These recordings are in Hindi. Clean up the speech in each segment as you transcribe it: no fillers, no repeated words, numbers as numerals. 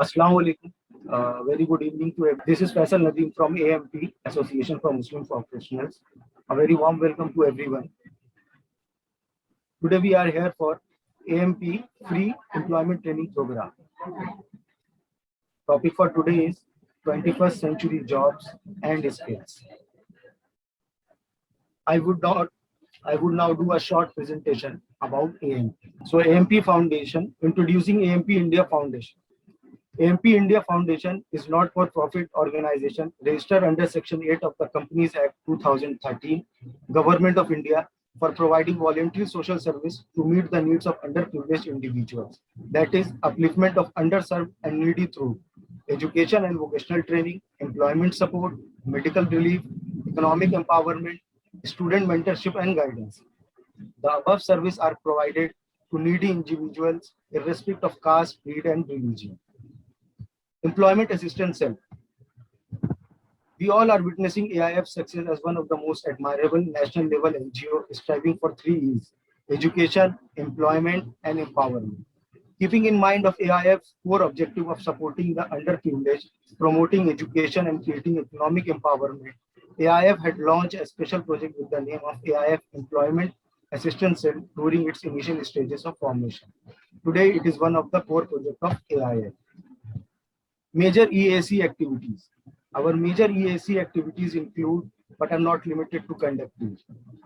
Assalamu alaikum. Very good evening to everyone. This is Faisal Nadeem from AMP, Association for Muslim Professionals. A very warm welcome to everyone. Today we are here for AMP Free Employment Training Program. Topic for today is 21st Century Jobs and Skills. I would not I would now do a short presentation about AMP. So AMP Foundation, introducing AMP India Foundation. AMP India Foundation is not-for-profit organization registered under Section 8 of the Companies Act 2013, Government of India, for providing voluntary social service to meet the needs of underprivileged individuals. That is, upliftment of underserved and needy through education and vocational training, employment support, medical relief, economic empowerment, student mentorship and guidance. The above services are provided to needy individuals irrespective of caste, creed, and religion. Employment Assistance Cell. We all are witnessing AIF's success as one of the most admirable national level NGO striving for 3 E's: education, employment, and empowerment. Keeping in mind of AIF's core objective of supporting the underprivileged, promoting education, and creating economic empowerment, AIF had launched a special project with the name of AIF Employment Assistance Cell during its initial stages of formation. Today, it is one of the core projects of AIF. Major EAC activities. Our major EAC activities include, but are not limited to, conducting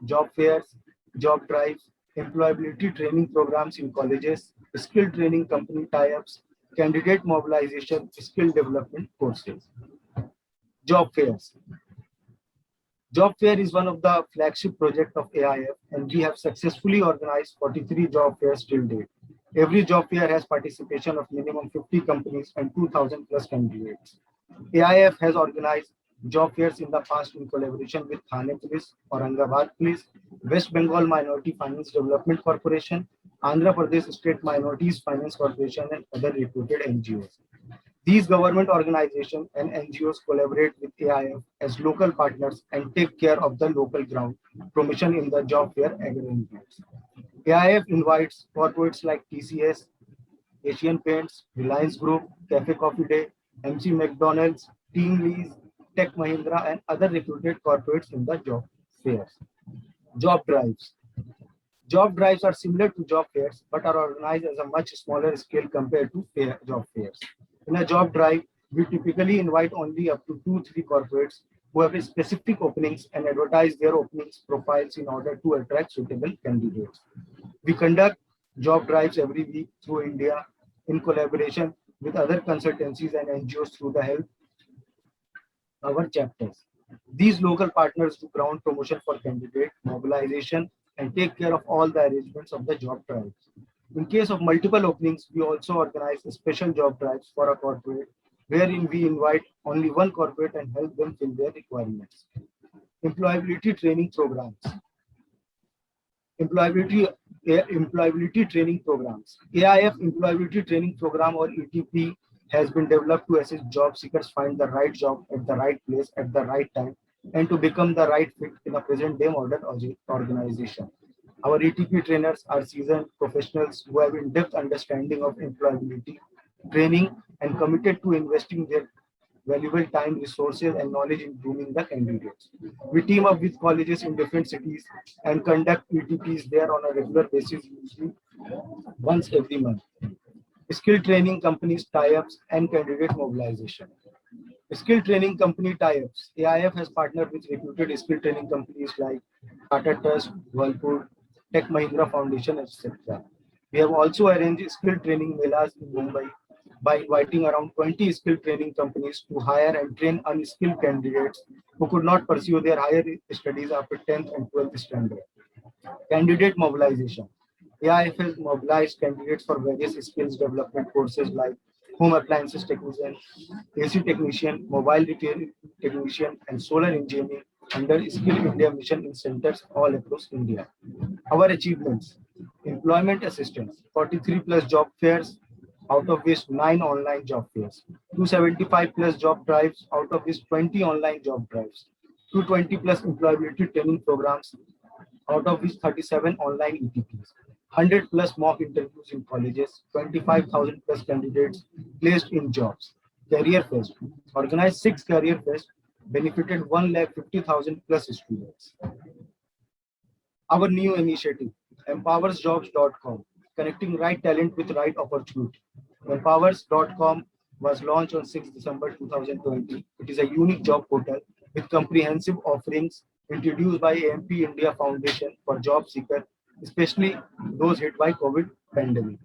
job fairs, job drives, employability training programs in colleges, skill training company tie-ups, candidate mobilization, skill development courses. Job fairs. Job fair is one of the flagship projects of AIF, and we have successfully organized 43 job fairs till date. Every job fair has participation of minimum 50 companies and 2,000 plus candidates. AIF has organized job fairs in the past in collaboration with Thane Police, Aurangabad Police, West Bengal Minority Finance Development Corporation, Andhra Pradesh State Minorities Finance Corporation, and other reputed NGOs. These government organizations and NGOs collaborate with AIF as local partners and take care of the local ground promotion in the job fair arrangements. AIF invites corporates like TCS, Asian Paints, Reliance Group, Cafe Coffee Day, MC McDonald's, Team Lease, Tech Mahindra, and other reputed corporates in the job fairs. Job drives. Job drives are similar to job fairs but are organized as a much smaller scale compared to job fairs. In a job drive, we typically invite only up to 2-3 corporates who have specific openings and advertise their openings profiles in order to attract suitable candidates. We conduct job drives every week through India in collaboration with other consultancies and NGOs through the help of our chapters. These local partners do ground promotion for candidate mobilization and take care of all the arrangements of the job drives. In case of multiple openings, we also organize special job drives for a corporate, wherein we invite only one corporate and help them fill their requirements. Employability training programs. Employability training programs. AIF Employability Training Program, or ETP, has been developed to assist job seekers find the right job at the right place at the right time and to become the right fit in a present day modern organization. Our ETP trainers are seasoned professionals who have in-depth understanding of employability training and committed to investing their valuable time, resources, and knowledge in grooming the candidates. We team up with colleges in different cities and conduct ETPs there on a regular basis, usually once every month. Skill training companies tie-ups and candidate mobilization. Skill training company tie-ups. AIF has partnered with reputed skill training companies like Tata Trust, Whirlpool, Tech Mahindra Foundation, etc. We have also arranged skill training melas in Mumbai by inviting around 20 skill training companies to hire and train unskilled candidates who could not pursue their higher studies after 10th and 12th standard. Candidate mobilization. AIF has mobilized candidates for various skills development courses like home appliances technician, AC technician, mobile repair technician, and solar engineering under Skill India Mission in centers all across India. Our achievements: employment assistance, 43 plus job fairs, out of which 9 online job fairs, 275 plus job drives, out of which 20 online job drives, 220 plus employability training programs, out of which 37 online ETPs, 100 plus mock interviews in colleges, 25,000 plus candidates placed in jobs. Career Fest organized 6 Career Fest, benefited 1,50,000 plus students. Our new initiative, empowersjobs.com, connecting right talent with right opportunity. Empowers.com was launched on 6 December 2020. It is a unique job portal with comprehensive offerings introduced by AMP India Foundation for job seekers, especially those hit by COVID pandemic.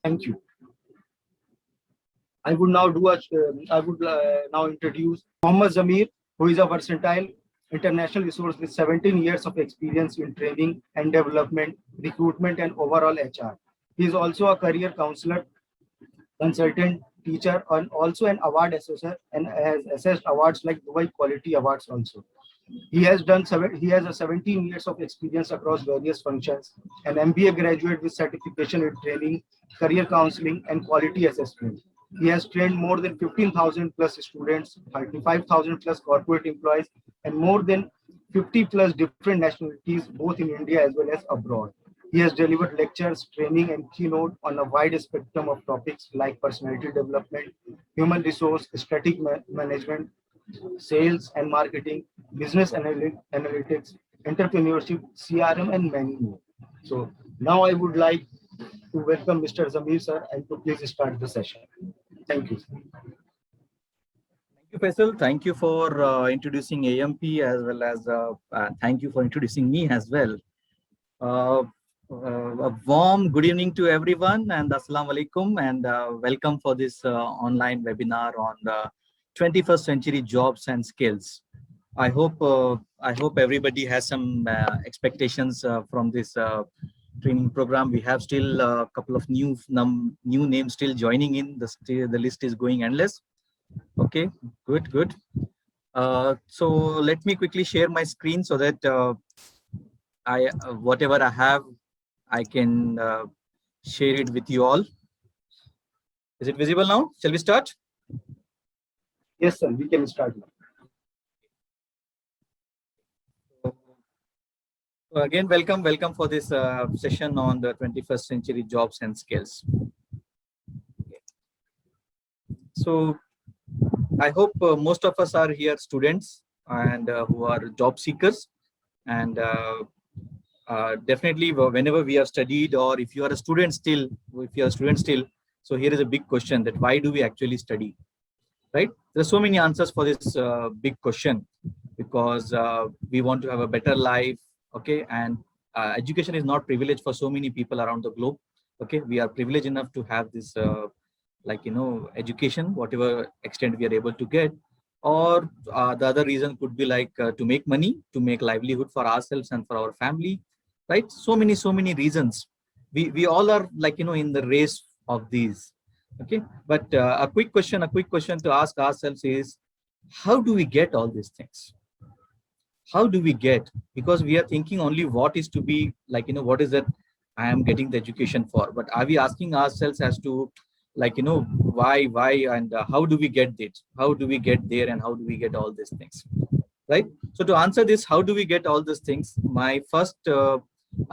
Thank you. I would now introduce Mohammad Zamir, who is a versatile international resource with 17 years of experience in training and development, recruitment, and overall HR. He is also a career counselor, consultant, teacher, and also an award assessor and has assessed awards like Dubai Quality Awards also. He has a 17 years of experience across various functions, an MBA graduate with certification in training, career counseling, and quality assessment. He has trained more than 15,000 plus students, 35,000 plus corporate employees, and more than 50 plus different nationalities, both in India as well as abroad. He has delivered lectures, training, and keynote on a wide spectrum of topics like personality development, human resource, strategic management, sales and marketing, business analytics, entrepreneurship, CRM, and many more. So now I would like to welcome Mr. Zamir sir and to please start the session. Thank you. Thank you, Faisal. Thank you for introducing AMP as well as thank you for introducing me as well. A warm good evening to everyone and Assalamu alaikum and welcome for this online webinar on the 21st century jobs and skills. I hope everybody has some expectations from this training program. We have still a couple of new names still joining in. The list is going endless. Okay, good. So let me quickly share my screen so that whatever I have, I can share it with you all. Is it visible now? Shall we start? Yes, sir. We can start now. So again, welcome for this session on the 21st century jobs and skills. Okay. So I hope most of us are here students and who are job seekers, and definitely whenever we have studied, or if you are a student still, so here is a big question, that why do we actually study, right? There's so many answers for this big question, because we want to have a better life, okay? And education is not privileged for so many people around the globe, okay? We are privileged enough to have this education, whatever extent we are able to get. Or the other reason could be like to make money, to make livelihood for ourselves and for our family, right? So many reasons. We all are in the race of these, okay? But a quick question to ask ourselves is, how do we get all these things? How do we get? Because we are thinking only what is to be what is that I am getting the education for, but are we asking ourselves as to why and how do we get it? How do we get there, and how do we get all these things, right? So to answer this, how do we get all these things, my first a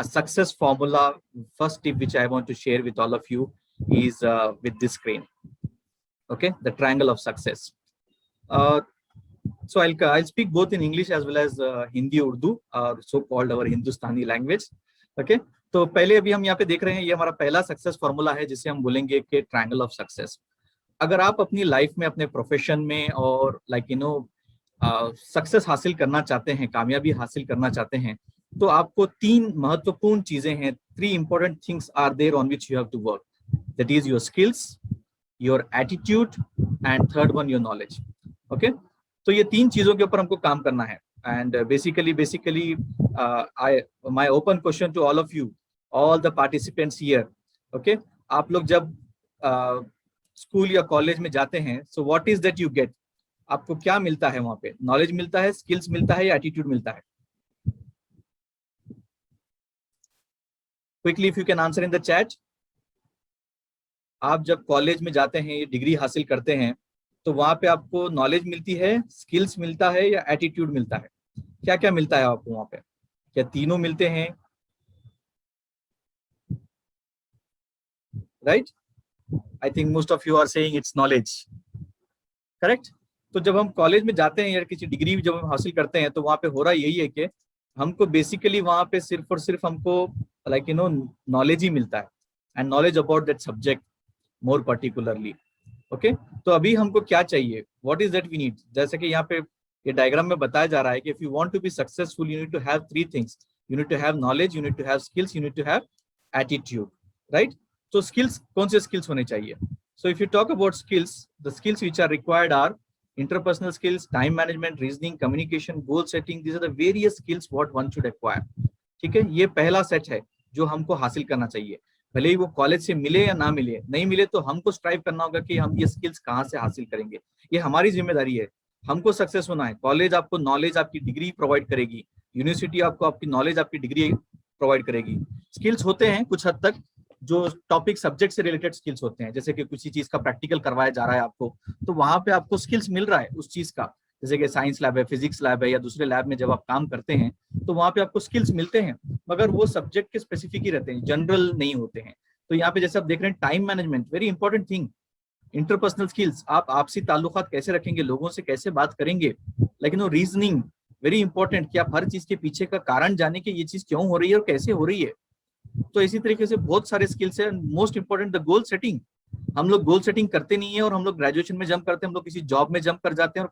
success formula, first tip which I want to share with all of you is with this screen, okay? The triangle of success. So I'll speak both in English as well as Hindi, Urdu, so called our Hindustani language, okay? तो पहले अभी हम यहाँ पे देख रहे हैं, ये हमारा पहला सक्सेस फॉर्मूला है जिसे हम बोलेंगे कि ट्रायंगल ऑफ सक्सेस. अगर आप अपनी लाइफ में, अपने प्रोफेशन में और सक्सेस हासिल करना चाहते हैं, कामयाबी हासिल करना चाहते हैं, तो आपको 3 महत्वपूर्ण चीजें हैं, 3 important things are there on which you have to work. That is your skills, your attitude, and third one your knowledge. Okay? तो ये 3 चीजों के ऊपर हमको काम करना है. And basically, my open question to all of you, all the participants here, okay? आप लोग जब स्कूल या कॉलेज में जाते हैं, so what is that you get? आपको क्या मिलता है वहां पे? नॉलेज मिलता है, स्किल्स मिलता है, या एटीट्यूड मिलता है? Quickly if you can answer in the chat. आप जब कॉलेज में जाते हैं, ये डिग्री हासिल करते हैं, तो वहां पे आपको नॉलेज मिलती है, स्किल्स मिलता है, या एटीट्यूड मिलता है? क्या क्या मिलता है आपको वहां पे? क्या तीनों मिलते हैं, right? I think most of you are saying it's knowledge, correct? तो जब हम कॉलेज में जाते हैं या किसी डिग्री जब हम हासिल करते हैं तो वहाँ पे हो रहा यही है कि हमको बेसिकली वहाँ पे सिर्फ और सिर्फ हमको लाइक नॉलेज ही मिलता है, and knowledge about that subject more particularly. Okay, तो अभी हमको क्या चाहिए, what is that we need, जैसे कि यहाँ पे ये डायग्राम में बताया जा रहा है कि if you want to be successful you need to have three things, you need to have knowledge, you need to have skills, you need to have attitude, right? तो स्किल्स, कौन से स्किल्स होने चाहिए? So if you talk about skills, the skills which are required are interpersonal skills, time management, reasoning, communication, goal setting. These are the various skills what one should acquire. ठीक है, ये पहला सेट है जो हमको हासिल करना चाहिए, भले ही वो कॉलेज से मिले या ना मिले, नहीं मिले तो हमको स्ट्राइव करना होगा कि हम ये स्किल्स कहाँ से हासिल करेंगे, ये हमारी जिम्मेदारी है। हमको सक्सेस होना है, कॉलेज आपको नॉलेज आपकी डिग्री प्रोवाइड करेगी, यूनिवर्सिटी आपको आपकी नॉलेज आपकी डिग्री प्रोवाइड करेगी। स्किल्स होते हैं कुछ हद तक जो टॉपिक सब्जेक्ट से रिलेटेड स्किल्स होते हैं, जैसे कि किसी चीज का प्रैक्टिकल करवाया जा रहा है आपको, तो वहां पे आपको स्किल्स मिल रहा है उस चीज का, जैसे कि साइंस लैब है, फिजिक्स लैब है या दूसरे लैब में जब आप काम करते हैं तो वहां पे आपको स्किल्स मिलते हैं, मगर वो सब्जेक्ट के स्पेसिफिक ही रहते हैं, जनरल नहीं होते हैं। तो यहाँ पे जैसे आप देख रहे हैं time management, very important thing. Interpersonal skills, आप आपसी ताल्लुकात कैसे रखेंगे, लोगों से कैसे बात करेंगे, लेकिन वो रीजनिंग वेरी इंपॉर्टेंट, कि आप हर चीज के पीछे का कारण जाने कि ये चीज क्यों हो रही है और कैसे हो रही है। तो इसी तरीके से बहुत सारे स्किल्स है। Most important the goal setting, हम लोग गोल सेटिंग करते नहीं है और हम लोग ग्रेजुएशन में जंप करते हैं, हम लोग किसी जॉब में जंप कर जाते हैं और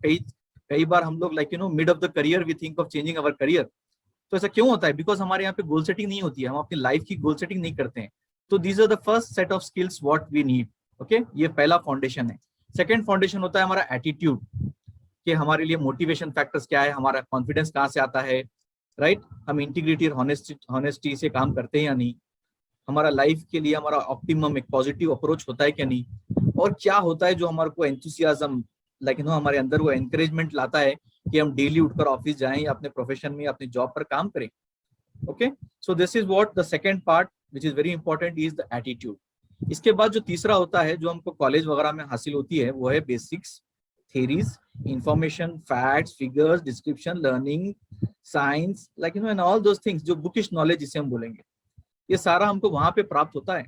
कई बार हम लोग like mid of the career we think of changing our career. तो ऐसा क्यों होता है? बिकॉज हमारे यहाँ पे गोल सेटिंग नहीं होती है, हम अपनी लाइफ की गोल सेटिंग नहीं करते हैं। तो these are the first set of skills what we need. Okay, ये पहला फाउंडेशन है। सेकेंड फाउंडेशन होता है हमारा एटीट्यूड, कि हमारे लिए मोटिवेशन फैक्टर्स क्या है, हमारा कॉन्फिडेंस कहाँ से आता है, राइट? हम इंटीग्रिटी और हॉनेस्टी से काम करते हैं या नहीं, हमारा लाइफ के लिए हमारा ऑप्टिमम एक पॉजिटिव अप्रोच होता है क्या नहीं, और क्या होता है जो हमारे को एंथुसियाज्म लाइक हमारे अंदर वो एनकरेजमेंट लाता है कि हम डेली उठकर ऑफिस जाएं या अपने प्रोफेशन में अपनी जॉब पर काम करें। Okay, so this is what the second part which is very important is the attitude. इसके बाद जो तीसरा होता है जो हमको कॉलेज वगैरह में हासिल होती है वो है basics, theories, information, facts, figures, description, learning, science, like and all those things, जो बुकिश नॉलेज जिसे हम बोलेंगे, ये सारा हमको वहां पे प्राप्त होता है।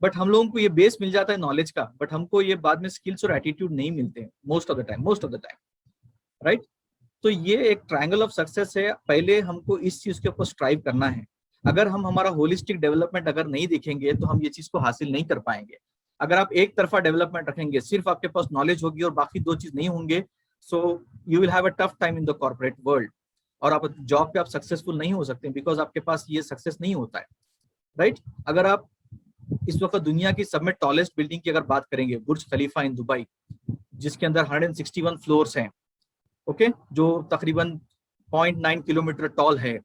बट हम लोगों को ये बेस मिल जाता है नॉलेज का, बट हमको ये बाद में स्किल्स और एटीट्यूड नहीं मिलते हैं most of the time, right? तो ये एक ट्रायंगल ऑफ सक्सेस है। पहले हमको इस चीज के ऊपर स्ट्राइव करना है। अगर हम हमारा होलिस्टिक डेवलपमेंट अगर नहीं देखेंगे तो हम ये चीज को हासिल नहीं कर पाएंगे। अगर आप एक तरफा डेवलपमेंट रखेंगे, सिर्फ आपके पास नॉलेज होगी और बाकी दो चीज नहीं होंगे, so you will have a tough time in the corporate world, और आप जॉब पे आप सक्सेसफुल नहीं हो सकते बिकॉज आपके पास ये सक्सेस नहीं होता है, राइट? अगर आप इस वक्त दुनिया की सब में टॉलेस्ट बिल्डिंग की अगर बात करेंगे, बुर्ज खलीफा इन दुबई, जिसके अंदर 161 फ्लोर्स हैं, ओके, जो तकरीबन 0.9 किलोमीटर टॉल है,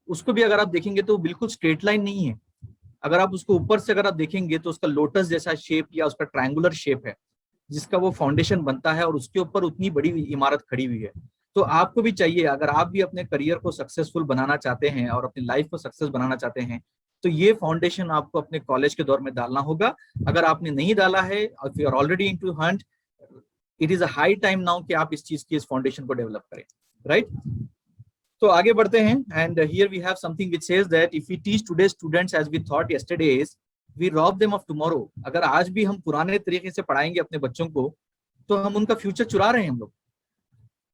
उसको भी अगर आप देखेंगे तो बिल्कुल स्ट्रेट लाइन नहीं है। अगर आप उसको ऊपर से अगर आप देखेंगे तो उसका लोटस जैसा शेप या उसका ट्रायंगुलर शेप है, जिसका वो फाउंडेशन बनता है और उसके ऊपर उतनी बड़ी इमारत खड़ी हुई है। तो आपको भी चाहिए, अगर आप भी अपने करियर को सक्सेसफुल बनाना चाहते हैं और अपनी लाइफ को सक्सेस बनाना चाहते हैं, तो ये फाउंडेशन आपको अपने कॉलेज के दौर में डालना होगा। अगर आपने नहीं डाला है, if you are already into hunt, it is a high time now कि आप इस चीज की, इस फाउंडेशन को डेवलप करें, राइट? तो आगे बढ़ते हैं, and here we have something which says that if we teach today students as we thought yesterdays, we rob them of tomorrow. अगर आज भी हम पुराने तरीके से पढ़ाएंगे अपने बच्चों को तो हम उनका फ्यूचर चुरा रहे हैं हम लोग।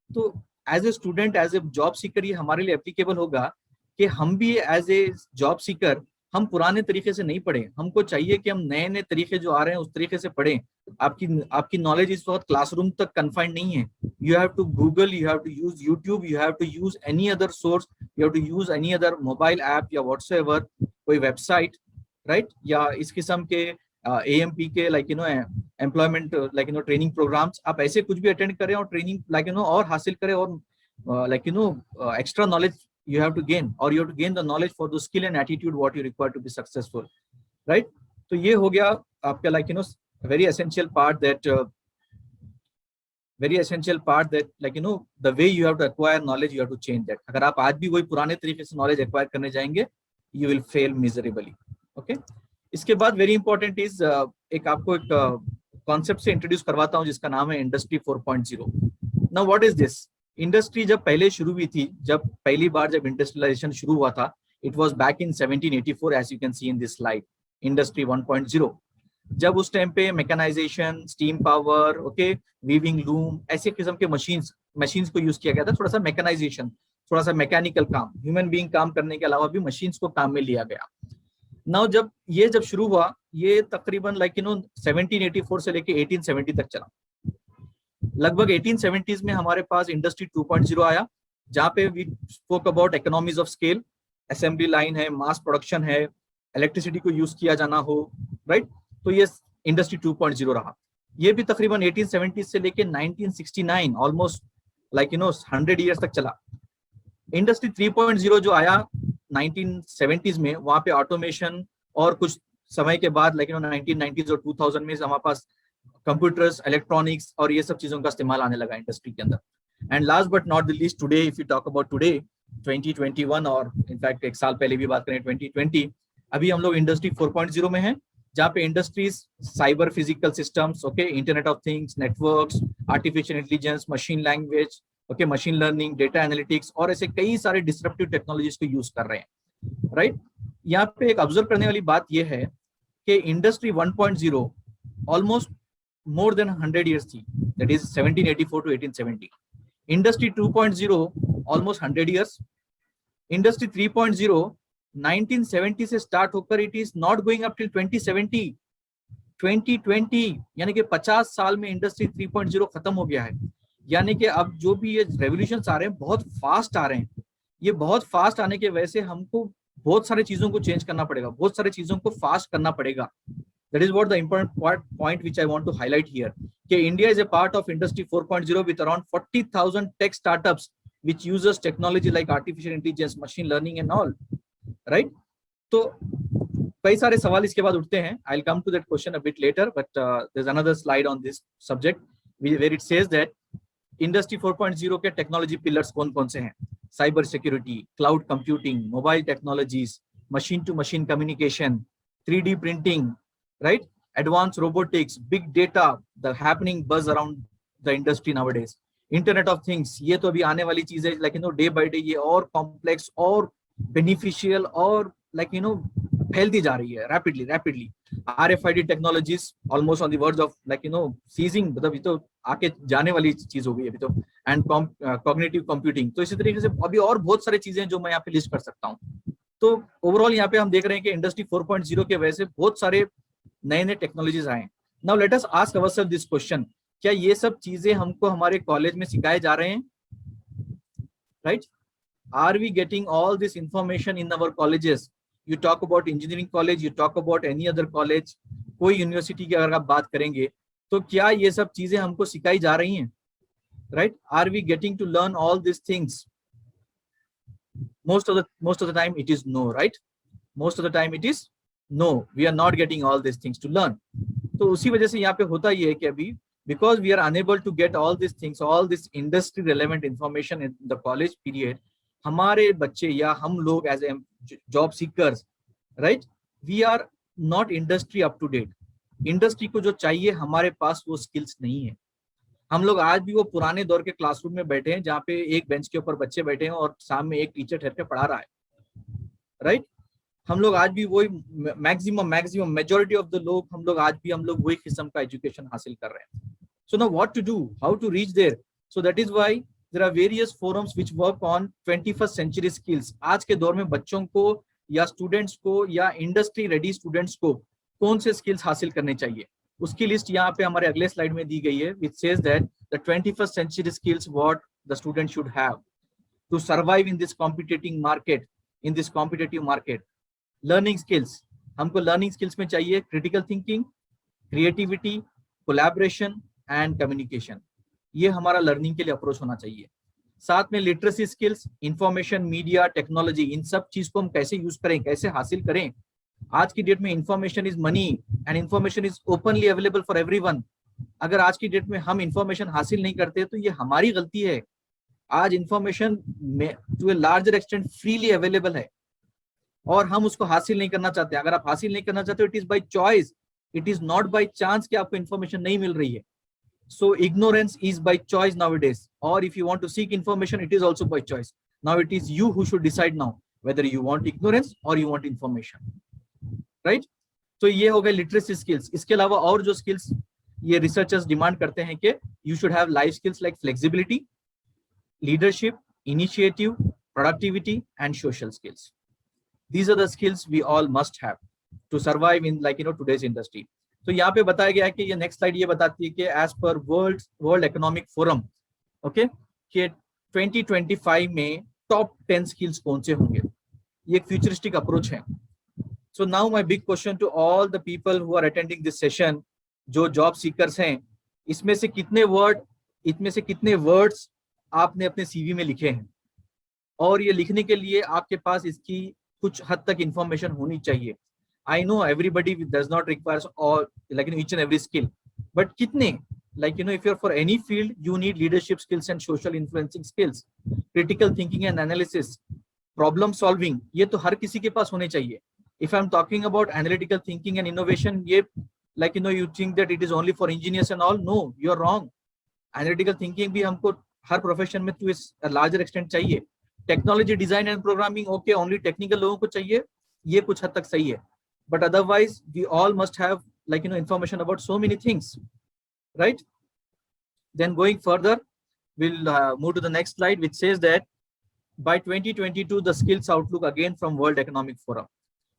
तो as a student, as a job seeker, ये हमारे लिए एप्लीकेबल होगा कि हम भी एज ए जॉब सीकर हम पुराने तरीके से नहीं पढ़ें। हमको चाहिए कि हम नए नए तरीके जो आ रहे हैं उस तरीके से पढ़ें। आपकी नॉलेज इस वक्त क्लासरूम तक कन्फाइंड नहीं है। You have to Google, you have to use YouTube, you have to use any other source, you have to use any other mobile app या व्हाट्सएवर, कोई वेबसाइट, राइट? या इस किस्म के AMP के एम्प्लॉयमेंट ट्रेनिंग प्रोग्राम्स, आप ऐसे कुछ भी अटेंड करें और ट्रेनिंग और हासिल करें, और extra knowledge you have to gain, or you have to gain the knowledge for the skill and attitude what you require to be successful, right? तो ये हो गया आपका very essential part that the way you have to acquire knowledge, you have to change that. अगर आप आज भी वही पुराने तरीके से knowledge acquire करने जाएंगे, you will fail miserably. Okay? इसके बाद very important is एक आपको एक concept से introduce करवाता हूँ जिसका नाम है Industry 4.0. Now what is this? Industry जब पहले शुरू हुई थी, जब पहली बार जब इंडस्ट्रियलाइजेशन शुरू हुआ था, it was back in 1784 as you can see in this slide, industry 1.0. जब उस टाइम पे mechanization, steam power, okay, weaving loom, ऐसे किस्म के मशीन्स को यूज किया गया था। थोड़ा सा मैकेनाइजेशन, थोड़ा सा मैकेनिकल काम, ह्यूमन बीइंग काम करने के अलावा भी मशीन्स को काम में लिया गया। नाउ जब शुरू हुआ, ये तकरीबन 1784 से लेके 1870 तक चला। लगभग 1870s में हमारे पास इंडस्ट्री 2.0 आया, जहां पे we spoke about economies of scale, assembly line है, मास प्रोडक्शन है, इलेक्ट्रिसिटी को यूज किया जाना हो, राइट। तो ये इंडस्ट्री 2.0 रहा। ये भी तकरीबन 1870 से लेके 1969, ऑलमोस्ट 100 ईयर्स तक चला। इंडस्ट्री 3.0 जो आया 1970s में, वहां पे ऑटोमेशन, और कुछ समय के बाद 1990s और 2000 में हमारे पास कंप्यूटर्स, इलेक्ट्रॉनिक्स और ये सब चीजों का इस्तेमाल आने लगा इंडस्ट्री के अंदर। And last but not the least, today if you talk about today 2021, और इनफैक्ट एक साल पहले भी बात करें 2020, अभी हम लोग इंडस्ट्री 4.0 में हैं, जहाँ पे industries cyber physical systems, okay, internet of things, networks, artificial intelligence, machine language, okay, machine learning, data analytics और ऐसे कई सारे डिसरप्टिव टेक्नोलॉजीज को यूज कर रहे हैं, राइट। यहाँ पे एक ऑब्जर्व करने वाली बात यह है कि industry 1.0 almost more than 100 years थी, that is 1784 to 1870. Industry 2.0 almost 100 years. Industry 3.0 1970 से स्टार्ट होकर it is not going up till 2070, 2020, यानी कि 50 साल में इंडस्ट्री 3.0 खत्म हो गया है। यानी कि अब जो भी ये रेवोल्यूशंस आ रहे हैं बहुत फास्ट आ रहे हैं। ये बहुत फास्ट आने की वजह से हमको बहुत सारी चीजों को चेंज करना पड़ेगा, बहुत सारी चीजों को फास्ट करना पड़ेगा। That is what the important point which I want to highlight here. Okay, India is a part of Industry 4.0 with around 40,000 tech startups which uses technology like artificial intelligence, machine learning and all, right? तो कई सारे सवाल इसके बाद उठते हैं. I'll come to that question a bit later, but there's another slide on this subject where it says that Industry 4.0 के technology pillars कौन-कौन से हैं? Cyber security, cloud computing, mobile technologies, machine to machine communication, 3D printing, right? Advanced robotics, big data, the happening buzz around the industry nowadays. Internet of things, ये तो अभी आने वाली चीज है, day by day ये और complex और beneficial और फैलती जा रही है rapidly. RFID technologies almost on the verge of seizing, मतलब ये तो आके जाने वाली चीज हो गई अभी तो, and cognitive computing. तो इसी तरीके से अभी और बहुत सारी चीजें जो मैं यहाँ पे लिस्ट कर सकता हूँ। तो ओवरऑल यहाँ पे हम देख रहे हैं कि इंडस्ट्री 4.0 के वजह से बहुत सारे नए टेक्नोलॉजीज आए। Now let us ask ourself this question, क्या ये सब चीजें हमको हमारे कॉलेज में सिखाए जा रहे हैं? Right, are we getting all this information in our colleges? You talk about engineering college, you talk about any other college, कोई यूनिवर्सिटी की अगर आप बात करेंगे तो क्या ये सब चीजें हमको सिखाई जा रही हैं? Right, are we getting to learn all this things? most of the time it is no, right? Most of the time it is no, we are not getting all these things to learn. तो उसी वजह से यहाँ पे होता ये है कि अभी because we are unable to get all these things, all this industry relevant information in the college period, हमारे बच्चे या हम लोग as a job seekers, right, we are not industry up to date. Industry को जो चाहिए हमारे पास वो स्किल्स नहीं है। हम लोग आज भी वो पुराने दौर के क्लासरूम में बैठे हैं जहाँ पे एक बेंच के ऊपर बच्चे बैठे हैं और सामने एक टीचर ठहर के पढ़ा रहा है, राइट? हम लोग आज भी वही मैक्सिमम मेजॉरिटी ऑफ द लोग हम लोग वही किस्म का एजुकेशन हासिल कर रहे हैं। So now what to do, how to reach there? So that is why there are various forums which work on 21st century skills. आज के दौर में बच्चों को या स्टूडेंट्स को या इंडस्ट्री रेडी स्टूडेंट्स को कौन से स्किल्स हासिल करने चाहिए, उसकी लिस्ट यहाँ पे हमारे अगले स्लाइड में दी गई है, which says that the 21st century skills what the student should have to survive in this competitive market. Learning skills, हमको learning skills में चाहिए critical thinking, creativity, collaboration and communication. ये हमारा learning के लिए अप्रोच होना चाहिए। साथ में literacy skills, information, media, technology, इन सब चीज को हम कैसे यूज करें, कैसे हासिल करें। आज की डेट में information is money and information is openly available for everyone. अगर आज की डेट में हम इंफॉर्मेशन हासिल नहीं करते तो ये हमारी गलती है। आज information to a larger extent freely available है और हम उसको हासिल नहीं करना चाहते। अगर आप हासिल नहीं करना चाहते, it is by choice, it is not by chance कि आपको इंफॉर्मेशन नहीं मिल रही है। So ignorance is by choice nowadays, और if you want to seek information it is also by choice. Now it is you who should decide now whether you want ignorance or you want information, right? तो ये हो गए लिटरेसी स्किल्स। इसके अलावा और जो स्किल्स ये रिसर्चर्स डिमांड करते हैं कि you should have life skills like flexibility, leadership, initiative, productivity and social skills. These are the skills we all must have to survive in today's industry. तो यहाँ पे बताया गया है कि ये नेक्स्ट स्लाइड ये बताती है कि as per world economic forum okay कि 2025 में टॉप 10 स्किल्स कौन से होंगे. ये एक फ्यूचरिस्टिक अप्रोच है. So now my big question to all the people who are attending this session, जो जॉब सीकर्स हैं, इसमें से कितने वर्ड्स आपने अपने सीवी में लिखे हैं, और ये लिखने के लिए आपके पास इसकी कुछ हद तक इंफॉर्मेशन होनी चाहिए. I know everybody does not requires all each and every skill, but कितने if you're for any field, you need leadership skills and social influencing skills, critical thinking and analysis, problem solving, ये तो हर किसी के पास होने चाहिए. If I'm talking about analytical thinking and innovation, ये you think that it is only for engineers and all. No, you're wrong. Analytical thinking भी हमको हर प्रोफेशन में to a larger extent चाहिए. Technology design and programming okay only technical लोगों को चाहिए, ये कुछ हद तक सही है, but otherwise we all must have information about so many things, right. Then going further we'll move to the next slide, which says that by 2022 the skills outlook again from World Economic Forum.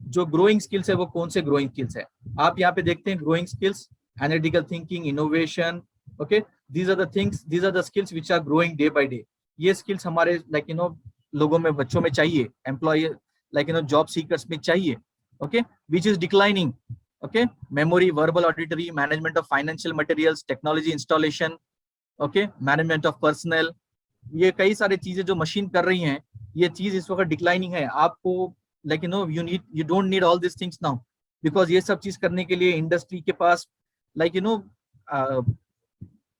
जो ग्रोइंग स्किल्स है वो कौन से ग्रोइंग स्किल्स है आप यहाँ पे देखते हैं. Growing skills, analytical thinking, innovation, okay, these are the skills which are growing day by day. ये स्किल्स हमारे लोगों में, बच्चों में चाहिए, एम्प्लॉय जॉब सीकर्स में चाहिए, okay. Which is declining, okay. Memory, verbal, auditory, management of financial materials, technology installation, okay, management of personal, ये कई सारी चीजें जो मशीन कर रही हैं, ये चीज इस वक्त डिक्लाइनिंग है. आपको you don't need all these things now, because ये सब चीज करने के लिए इंडस्ट्री के पास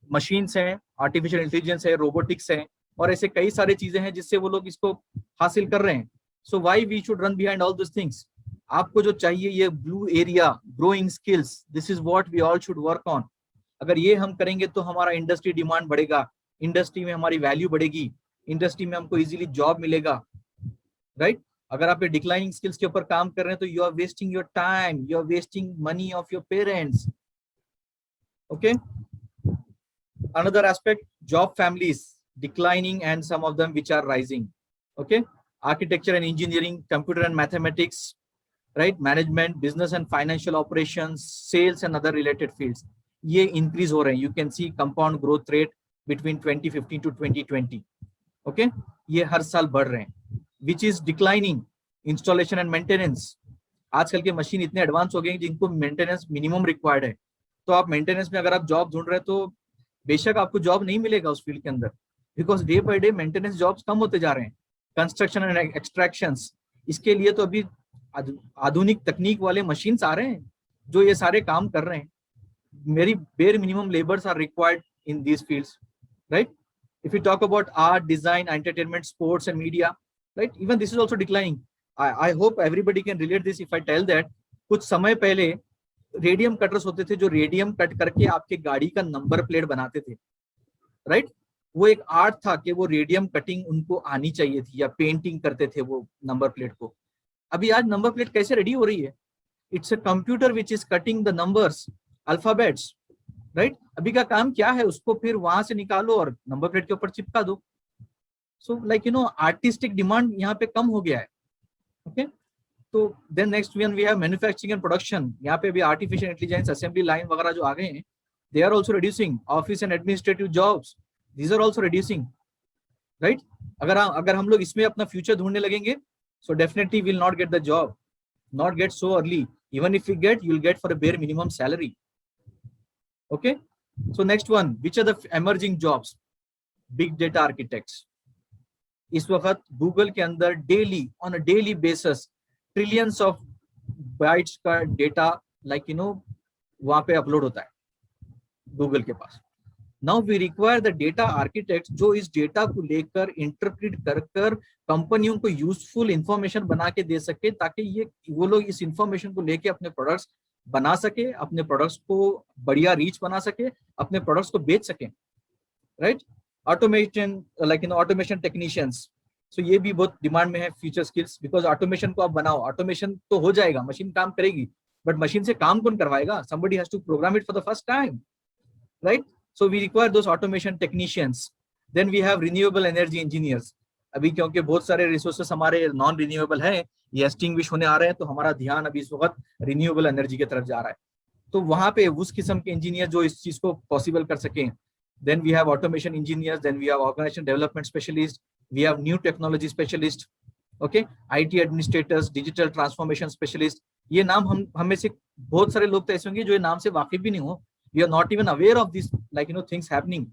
मशीन्स हैं, आर्टिफिशियल इंटेलिजेंस है, रोबोटिक्स है, और ऐसे कई सारी चीजें हैं जिससे वो लोग इसको हासिल कर रहे हैं. So why we should run behind all this things. आपको जो चाहिए ये blue area, growing skills, this is what we all should work on. अगर ये हम करेंगे तो हमारा इंडस्ट्री डिमांड बढ़ेगा, इंडस्ट्री में हमारी वैल्यू बढ़ेगी, इंडस्ट्री में हमको इजीली जॉब मिलेगा, राइट. अगर आप ये डिक्लाइनिंग स्किल्स के ऊपर काम कर रहे हैं तो you are wasting your time, you are wasting money of your parents, okay. Another aspect, job families declining and some of them which are rising, okay. Architecture and engineering, computer and mathematics, right, management, business and financial operations, sales and other related fields, ये increase हो रहे हैं. You can see compound growth rate between 2015 to 2020, okay. ये हर साल बढ़ रहे हैं. which is declining, installation and maintenance. आजकल के मशीन इतने एडवांस हो गए हैं जिनको मेंटेनेंस मिनिमम रिक्वायर्ड है. तो आप मेंटेनेंस में अगर आप जॉब ढूंढ रहे हैं तो बेशक आपको जॉब नहीं मिलेगा उस फील्ड के अंदर, because day by day maintenance jobs कम होते जा रहे हैं. कंस्ट्रक्शन एंड एक्सट्रैक्शंस, इसके लिए तो अभी आधुनिक तकनीक वाले मशीन्स आ रहे हैं जो ये सारे काम कर रहे हैं. Very bare minimum labours are required in these fields, right. If you talk about art, design, entertainment, sports and media, right, even this is also declining. I hope everybody can relate this if I tell that कुछ समय पहले रेडियम कटर्स होते थे जो रेडियम कट करके आपके गाड़ी का नंबर प्लेट बनाते थे, राइट. वो एक आर्ट था कि वो रेडियम कटिंग उनको आनी चाहिए थी, या पेंटिंग करते थे वो नंबर प्लेट को. अभी आज नंबर प्लेट कैसे रेडी हो रही है? It's a computer which is cutting the numbers, alphabets, right. अभी का काम क्या है, उसको फिर वहां से निकालो और नंबर प्लेट के ऊपर चिपका दो. सो आर्टिस्टिक डिमांड यहाँ पे कम हो गया है, ओके. तो then next one we have manufacturing and production. यहाँ पे भी आर्टिफिशियल इंटेलिजेंस, असेंबली लाइन वगैरह जो आ गए हैं, they are also reducing. Office and administrative jobs, these are also reducing, right. अगर हम लोग इसमें अपना फ्यूचर ढूंढने लगेंगे, so definitely will not get the job, not get so early. Even if you get, you'll get for a bare minimum salary, okay. So next one, which are the emerging jobs? Big data architects. इस वक्त गूगल के अंदर daily, on a daily basis, trillions of bytes का डेटा वहां पे अपलोड होता है गूगल के पास. Now we require the data architect जो इस डेटा को लेकर इंटरप्रेट कर कंपनियों को यूजफुल इंफॉर्मेशन बना के दे सके, ताकि वो लोग इस इंफॉर्मेशन को लेके अपने प्रोडक्ट्स बना सके, अपने प्रोडक्ट्स को बढ़िया रीच बना सके, अपने प्रोडक्ट्स को बेच सके, राइट. ऑटोमेशन, ऑटोमेशन टेक्नीशियंस, सो ये भी बहुत डिमांड में है फ्यूचर स्किल्स, बिकॉज ऑटोमेशन को आप बनाओ, ऑटोमेशन तो हो जाएगा, मशीन काम करेगी, बट मशीन से काम कौन करवाएगा? somebody has to program it for the first time, right? So we require those automation technicians. Then we have renewable energy engineers. अभी क्योंकि बहुत सारे रिसोर्सेस हमारे नॉन रिन्यूएबल हैं, ये एक्सटिंग्विश होने आ रहे हैं, तो हमारा ध्यान अभी इस वक्त रिन्यूएबल एनर्जी की तरफ जा रहा है। तो वहां पे उस किस्म के इंजीनियर जो इस चीज को पॉसिबल कर सकें। Then we have automation engineers, then we have organisation development specialist, we have new technology specialist, okay, IT administrators, digital transformation specialist. ये नाम हम में से बहुत सारे लोग तो ऐसे होंगे जो ये नाम से वाकिफ भी नहीं हो, we are not even aware of this, like, things happening.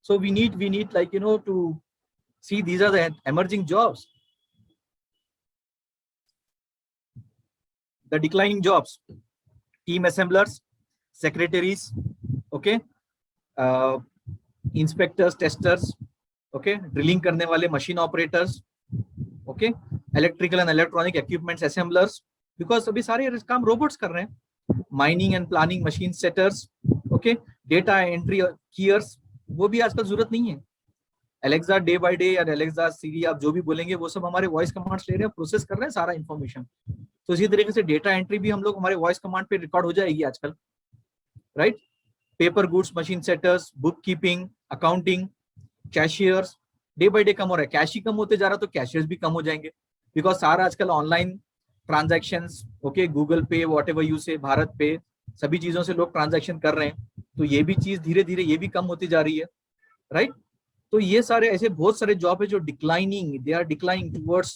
So we need like, to see these are the emerging jobs. The declining jobs: team assemblers, secretaries, okay, inspectors, testers, okay, drilling करने वाले machine operators, okay, electrical and electronic equipments assemblers, because अभी सारे काम robots कर रहे हैं, mining and planning machine setters, okay, data entry keyers, वो भी आजकल जरूरत नहीं है। Alexa डे बाय डे या Alexa Siri आप जो भी बोलेंगे वो सब हमारे वॉइस कमांड्स ले रहे हैं, प्रोसेस कर रहे हैं सारा इंफॉर्मेशन। तो इसी तरीके से डेटा एंट्री भी हम लोग हमारे वॉइस कमांड पे रिकॉर्ड हो जाएगी आजकल, right? Paper goods machine setters, book keeping, accounting, cashiers, day by day कम हो रहा है। कैश ही कम होते जा रहा है तो कैशियर्स भी कम हो जाएंगे, बिकॉज सारा आजकल ऑनलाइन ट्रांजैक्शंस, ओके, गूगल पे, वॉट एवर यू से, भारत पे, सभी चीजों से लोग ट्रांजैक्शन कर रहे हैं, तो ये भी चीज धीरे धीरे ये भी कम होती जा रही है, राइट? तो ये सारे ऐसे बहुत सारे जॉब है जो declining, they are declining towards,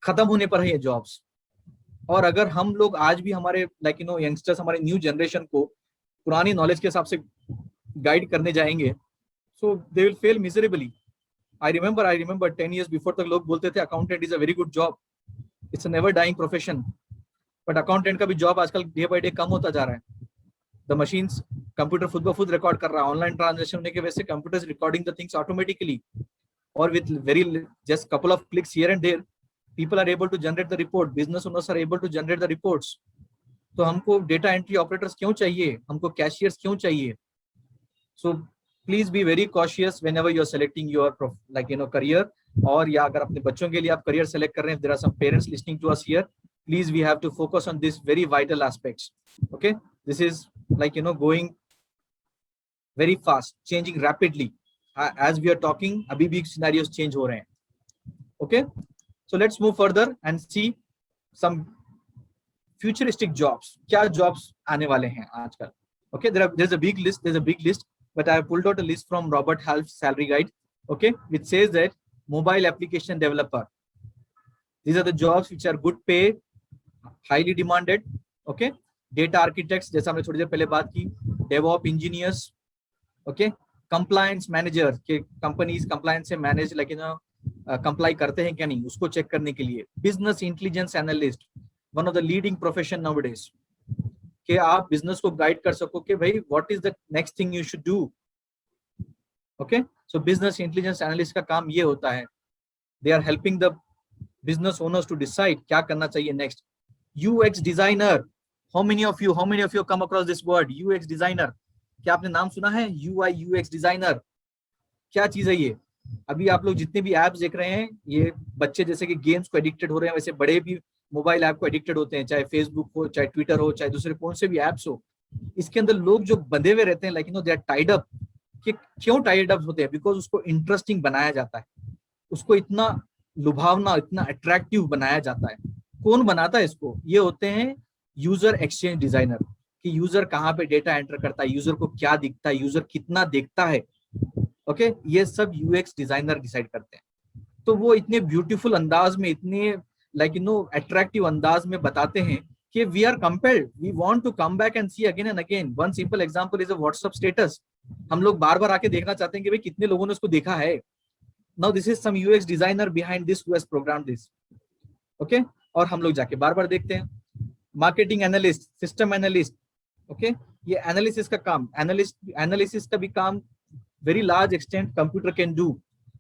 खत्म होने पर है ये जॉब्स। और अगर हम लोग आज भी हमारे यंगस्टर्स, हमारे न्यू जनरेशन को पुरानी नॉलेज के हिसाब से गाइड करने जाएंगे, so they will fail miserably. I remember 10 years before तक लोग बोलते थे accountant is a very good job, it's a never dying profession, but accountant का भी जॉब आजकल डे बाय डे कम होता जा रहा है। द मशीन्स, कंप्यूटर खुद ब खुद रिकॉर्ड कर रहा है, ऑनलाइन ट्रांजेक्शन होने की वजह से computer recording the things automatically, और with very just couple of clicks here and there people are able to generate the report, business owners are able to generate the reports. तो हमको डेटा एंट्री ऑपरेटर्स क्यों चाहिए, हमको कैशियर्स क्यों चाहिए? So please be very cautious whenever you are selecting your career, और या अगर अपने बच्चों के लिए आप करियर सेलेक्ट कर रहे हैं, there are some parents listening to us here, please we have to focus on this very vital aspects. Okay, this is going very fast, changing rapidly as we are talking, अभी भी scenarios change हो रहे हैं. Okay, so let's move further and see some futuristic jobs. क्या jobs आने वाले हैं आजकल? Okay, there's a big list, but I have pulled out a list from Robert Half's salary guide, okay, which says that mobile application developer, these are the jobs which are good pay, highly demanded, okay, data architects जैसा हमने थोड़ी देर पहले बात की, DevOps engineers, okay, compliance manager के companies compliance से manage कंप्लाई करते हैं क्या नहीं उसको चेक करने के लिए, business intelligence analyst, one of the leading profession nowadays, कि आप बिजनेस को गाइड कर सको कि भाई what is the next thing you should do. Okay, so business intelligence analyst का काम ये होता है, they are helping the business owners to decide क्या करना चाहिए next. UX designer, how many of you come across this word UX designer? क्या आपने नाम सुना है यूआई यूएक्स डिजाइनर? क्या चीज है ये? अभी आप लोग जितने भी ऐप्स देख रहे हैं, ये बच्चे जैसे कि गेम्स को एडिक्टेड हो रहे हैं, वैसे बड़े भी मोबाइल ऐप को एडिक्टेड होते हैं, चाहे फेसबुक हो, चाहे ट्विटर हो, चाहे दूसरे कौन से भी ऐप्स हो। इसके अंदर लोग जो बंधे हुए रहते हैं, दे आर टाइड अप। कि क्यों टाइड अप होते हैं? बिकॉज उसको इंटरेस्टिंग बनाया जाता है, उसको इतना लुभावना, इतना अट्रैक्टिव बनाया जाता है। कौन बनाता है इसको? ये होते हैं यूजर एक्सचेंज डिजाइनर, कि यूजर कहाँ पे डेटा एंटर करता है, यूजर को क्या दिखता है, यूजर कितना देखता है। ओके, ये सब यूएक्स डिजाइनर डिसाइड करते हैं। तो वो इतने ब्यूटीफुल अंदाज में, इतने अट्रैक्टिव अंदाज में बताते हैं कि we are compelled, we want to come back and see again and again. One simple example is a WhatsApp status. हम लोग बार बार आके देखना चाहते हैं कि भाई कितने लोगों ने उसको देखा है। Now this is some UX designer behind this who has programmed this. Okay, और हम लोग जाके बार बार देखते हैं। Marketing analyst, system analyst, okay, ये एनालिसिस का काम, एनालिसिस का भी काम very large extent computer can do,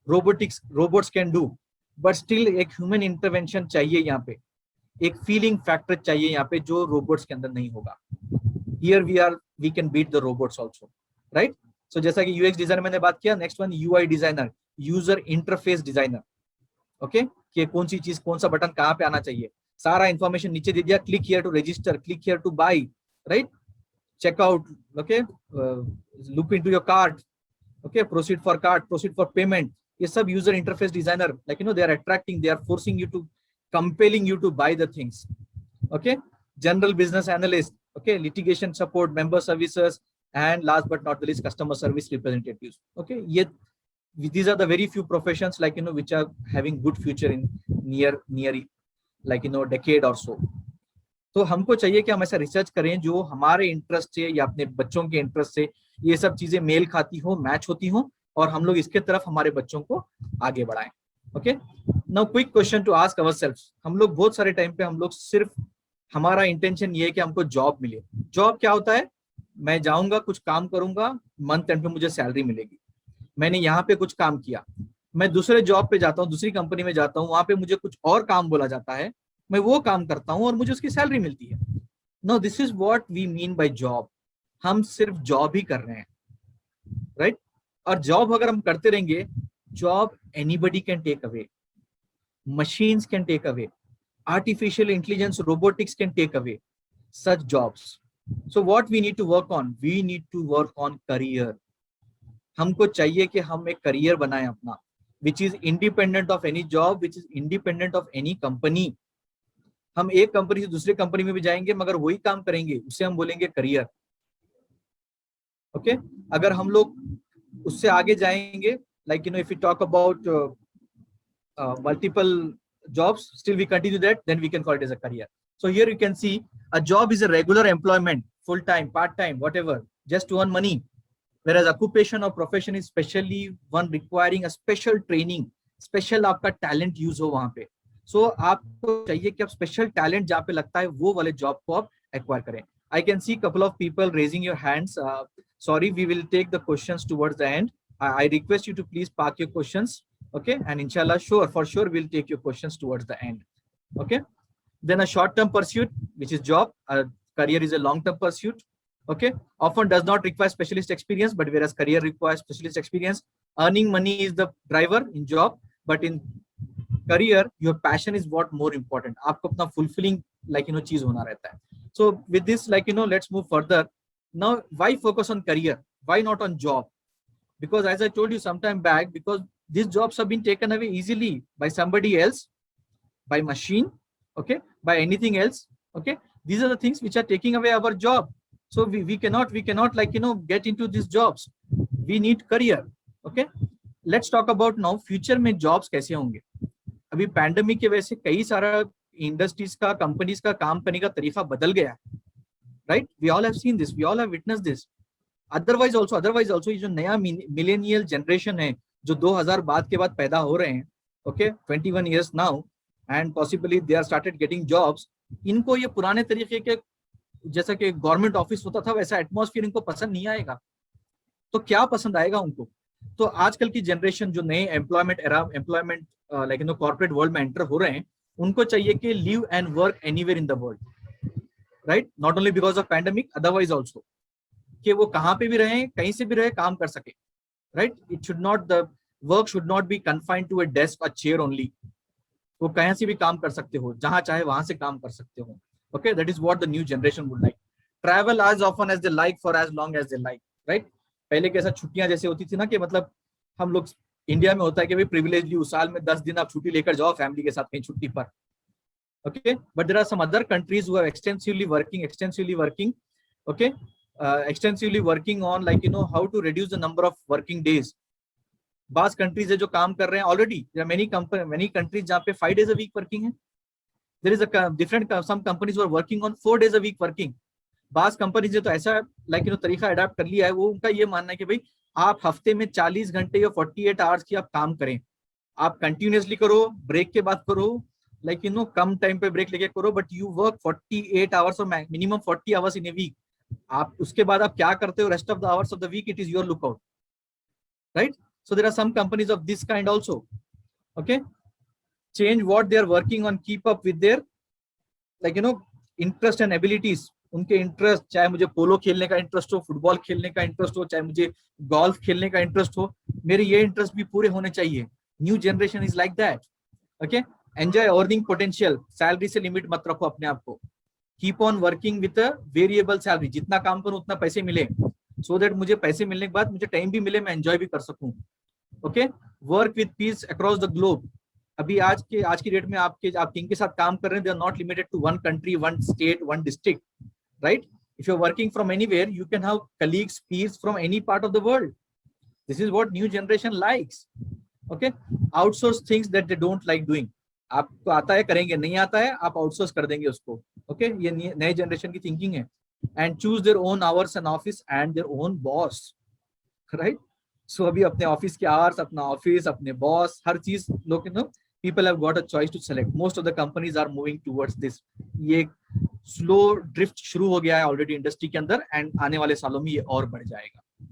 robots can do, but still एक human intervention चाहिए यहाँ पे, एक feeling factor चाहिए यहाँ पे जो robots के अंदर नहीं होगा। Here we can beat the robots also, right? So जैसा कि UX designer मैंने बात किया, next one UI designer, user interface designer, okay, कि कौन सी चीज, कौन सा बटन कहाँ पे आना चाहिए। सारा इंफॉर्मेशन नीचे दे दिया, click here to register, click here to buy, right, checkout, okay, look into your card, okay, proceed for card, proceed for payment. ये सब user interface designer, like they are attracting, they are forcing you to, compelling you to buy the things. Okay, general business analyst, okay, litigation support, member services, and last but not the least, customer service representatives. Okay, these are the very few professions, like which are having good future in near like decade or so. तो हमको चाहिए कि हम ऐसा रिसर्च करें जो हमारे इंटरेस्ट से या अपने बच्चों के इंटरेस्ट से ये सब चीजें मेल खाती हो, मैच होती हो, और हम लोग इसके तरफ हमारे बच्चों को आगे बढ़ाएं. Okay, now quick question to ask ourselves. हम लोग बहुत सारे टाइम पे हम लोग सिर्फ हमारा इंटेंशन ये है कि हमको जॉब मिले. जॉब क्या होता है? मैं जाऊंगा, कुछ काम करूंगा, मंथ एंड पे मुझे सैलरी मिलेगी. मैंने यहाँ पे कुछ काम किया, मैं दूसरे जॉब पे जाता हूँ, दूसरी कंपनी में जाता हूँ, वहां पे मुझे कुछ और काम बोला जाता है, मैं वो काम करता हूं और मुझे उसकी सैलरी मिलती है. No, this is what we mean by job. हम सिर्फ जॉब ही कर रहे हैं, राइट? और जॉब अगर हम करते रहेंगे, job anybody can take away, machines can take away, artificial intelligence, robotics can take away such jobs. So what we need to work on? We need to work on career. हमको चाहिए कि हम एक करियर बनाएं अपना, which is independent of any job, which is independent of any company. हम एक कंपनी से दूसरे कंपनी में भी जाएंगे मगर वही काम करेंगे, उसे हम बोलेंगे करियर. ओके, अगर हम लोग उससे आगे जाएंगे, like if you talk about multiple jobs, still we continue that, then we can call it as a career. So here you can see a job is a regular employment, full time, part time, whatever, just to earn money. whereas occupation or profession is specially one requiring a special training, special आपका talent use हो वहां पे. So आपको चाहिए कि आप special talent जहाँ पे लगता है वो वाले job को आप acquire करें. I can see couple of people raising your hands. Sorry, we will take the questions towards the end. I request you to please park your questions. Okay, and inshallah, for sure, we'll take your questions towards the end. Okay, then a short-term pursuit, which is job. A career is a long-term pursuit. Okay, often does not require specialist experience, but whereas career requires specialist experience. Earning money is the driver in job, but in career your passion is what more important. आपको अपना fulfilling चीज होना रहता है. So with this, let's move further. Now, why focus on career? Why not on job? Because as I told you some time back, because these jobs have been taken away easily by somebody else, by machine, okay, by anything else. Okay, these are the things which are taking away our job. So we cannot get into these jobs. We need career. Okay, let's talk about now future में jobs कैसे होंगे. अभी पैंडेमिक की वजह से कई सारा इंडस्ट्रीज का, कंपनीज का काम करने का तरीका बदल गया है, right? We all have seen this, we all have witness this. Otherwise also ये जो नया मिलेनियल जनरेशन है जो 2000 बाद के बाद पैदा हो रहे हैं, okay, 21 years now, and possibly they are started getting jobs. इनको ये पुराने तरीके के जैसा कि गवर्नमेंट ऑफिस होता था वैसा एटमॉस्फेयर इनको पसंद नहीं आएगा. तो क्या पसंद आएगा उनको? तो आजकल की जनरेशन जो नए एम्प्लॉयमेंट कॉर्पोरेट वर्ल्ड में एंटर हो रहे हैं, उनको चाहिए कि live and work anywhere in the world, right? Not only because of pandemic, otherwise also, कि वो कहाँ पे भी रहे, कहीं से भी रहे, काम कर सके, right? It should not, the work should not be confined to a desk और चेयर ओनली. वो कहीं से भी काम कर सकते हो, जहां चाहे वहां से काम कर सकते हो. Okay, that is what the new generation would like. Travel as often as they like for as long as they like, right? पहले कैसा छुट्टियां जैसे होती थी ना, कि मतलब हम लोग इंडिया में होता है कि भाई प्रिविलेज ली, साल में 10 दिन आप छुट्टी लेकर जाओ फैमिली के साथ कहीं छुट्टी पर. Okay, but there are some other countries who are extensively working, okay, extensively working on how to reduce the number of working days. बास कंट्रीज है जो काम कर रहे हैं already. There are many countries जहाँ पे 5 days a week working है. There is a some companies who are working on 4 days a week working. बास कंपनीज ने तो ऐसा तरीका अडाप्ट कर लिया है. वो उनका ये मानना है कि भाई आप हफ्ते में 40 घंटे या 48 आवर्स की आप काम करें, आप कंटिन्यूसली करो, ब्रेक के बाद करो, कम टाइम पे ब्रेक लेके करो, बट यू वर्क 48 आवर्स और minimum 40 hours in a week. आप उसके बाद आप क्या करते हो rest of the hours of the week, it is your lookout, right? So there are some companies of this kind also. Okay, change what they are working on, keep up with their interest and abilities. उनके इंटरेस्ट, चाहे मुझे पोलो खेलने का इंटरेस्ट हो, फुटबॉल खेलने का इंटरेस्ट हो, चाहे मुझे गोल्फ खेलने का इंटरेस्ट हो, मेरे ये इंटरेस्ट भी पूरे होने चाहिए. New generation is like that. Okay, enjoy earning potential, salary से लिमिट मत रखो अपने आप को, keep on working with a variable salary, जितना काम करूं उतना पैसे मिले, सो दैट मुझे पैसे मिलने के बाद मुझे टाइम भी मिले, मैं एंजॉय भी कर सकूं। Okay, work with piece across the globe. अभी आज की डेट में आप किन के साथ काम कर रहे हैं, they are not limited to one country, one state, one district, right? If you are working from anywhere, you can have colleagues, peers from any part of the world. This is what new generation likes. Okay, outsource things that they don't like doing. आपको आता है करेंगे, नहीं आता है आप आउटसोर्स कर देंगे उसको। ओके, ये नए जनरेशन की थिंकिंग है। And choose their own hours and office and their own boss, right? So अभी अपने ऑफिस के आवर्स, अपना ऑफिस, अपने बॉस, हर चीज लोग, people have got a choice to select. Most of the companies are moving towards this. ये स्लो ड्रिफ्ट शुरू हो गया है ऑलरेडी इंडस्ट्री के अंदर, एंड आने वाले सालों में ये और बढ़ जाएगा।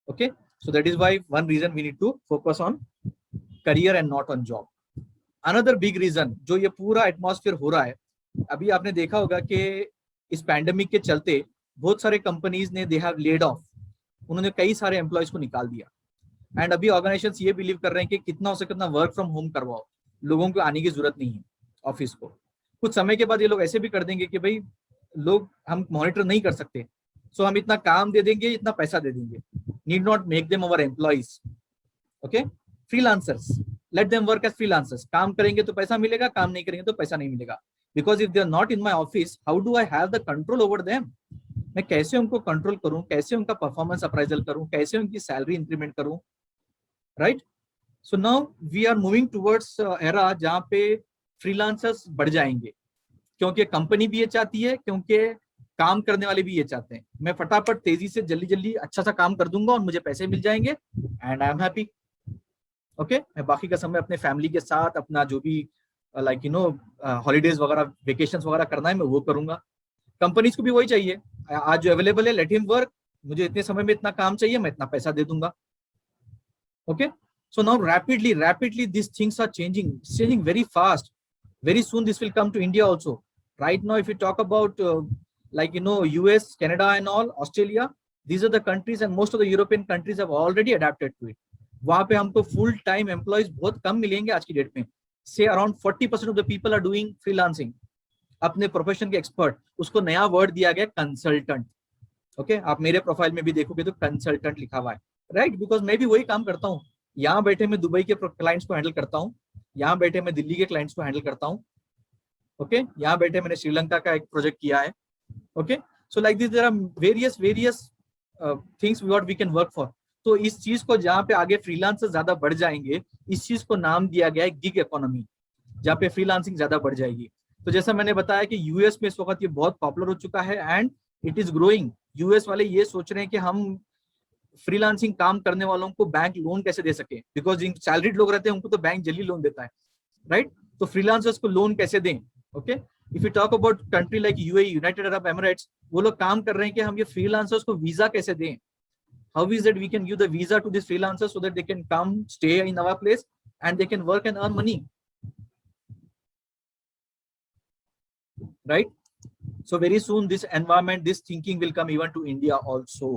Okay, so that is why one reason we need to focus on career and not on job. Another big reason जो ये पूरा एटमॉस्फेयर हो रहा है, अभी आपने देखा होगा कि इस पैंडेमिक के चलते बहुत सारे कंपनीज ने दे हैव लेड ऑफ, उन्होंने कई सारे एम्प्लॉयज को निकाल दिया। एंड अभी ऑर्गेनाइजेशंस ये बिलीव कर रहे हैं कि कितना हो सके उतना वर्क फ्रॉम होम करवाओ, लोगों को आने की जरूरत नहीं है ऑफिस को। कुछ समय के बाद ये लोग ऐसे भी कर देंगे कि भाई लोग हम मॉनिटर नहीं कर सकते, सो हम इतना काम दे देंगे, इतना पैसा दे देंगे, need not make them our employees. Okay, freelancers, let them work as freelancers. काम करेंगे तो पैसा मिलेगा, काम नहीं करेंगे तो पैसा नहीं मिलेगा। Because if they are not in my office, how do I have the control over them? मैं कैसे उनको कंट्रोल करूं, कैसे उनका परफॉर्मेंस अप्राइजल करूं, कैसे उनकी सैलरी इंक्रीमेंट करूं, right? So now we are moving towards era जहां पे फ्रीलांसर्स बढ़ जाएंगे, क्योंकि कंपनी भी ये चाहती है, क्योंकि काम करने वाले भी ये चाहते हैं। मैं फटाफट तेजी से जल्दी जल्दी अच्छा सा काम कर दूंगा और मुझे पैसे मिल जाएंगे and I am happy. Okay, मैं बाकी का समय अपने फैमिली के साथ अपना जो भी लाइक हॉलीडेज वगैरह, वेकेशंस वगैरह करना है मैं वो करूंगा। कंपनीज को भी वही चाहिए, आज जो अवेलेबल है लेट हिम वर्क, मुझे इतने समय में इतना काम चाहिए, मैं इतना पैसा दे दूंगा। Okay, so now rapidly these things are changing very fast. Very soon this will come to India also. Right now if you talk about US, Canada and all, Australia, these are the countries and most of the European countries have already adapted to it. वहां पे हमको फुल टाइम एम्प्लॉयज बहुत कम मिलेंगे आज की डेट में। Say around 40% of the people are doing freelancing, अपने प्रोफेशन के एक्सपर्ट। उसको नया वर्ड दिया गया कंसल्टेंट। ओके, आप मेरे प्रोफाइल में भी देखोगे तो कंसल्टेंट लिखा हुआ है, राइट? बिकॉज मैं भी वही काम करता हूँ। यहाँ बैठे मैं दुबई के क्लाइंट्स को हैंडल करता हूँ, यहाँ बैठे मैं दिल्ली के क्लाइंट्स को हैंडल करता हूँ। ओके, यहाँ बैठे मैंने श्रीलंका का एक प्रोजेक्ट किया है। Okay, so like this there are various things what we can work for. तो इस चीज को जहाँ पे आगे फ्रीलांसर ज्यादा बढ़ जाएंगे, इस चीज को नाम दिया गया है गिग इकोनॉमी, जहाँ पे फ्रीलांसिंग ज्यादा बढ़ जाएगी। तो जैसा मैंने बताया कि यूएस में इस वक्त ये बहुत पॉपुलर हो चुका है and it is growing. US वाले ये सोच रहे हैं कि हम फ्रीलांसिंग काम करने वालों को बैंक लोन कैसे दे सके, बिकॉज जिन सैलरीड लोग रहते हैं उनको तो बैंक जल्दी लोन देता है, राइट? तो फ्रीलांसर्स को लोन कैसे दें? Okay, if you talk about country like UAE, United Arab Emirates, वो लोग काम कर रहे हैं कि हम ये फ्रीलांसर्स को वीजा कैसे दें, how is that we can give the visa to this freelancers so that they can come stay in our place and they can work and earn money, right? So very soon this environment, this thinking will come even to India also.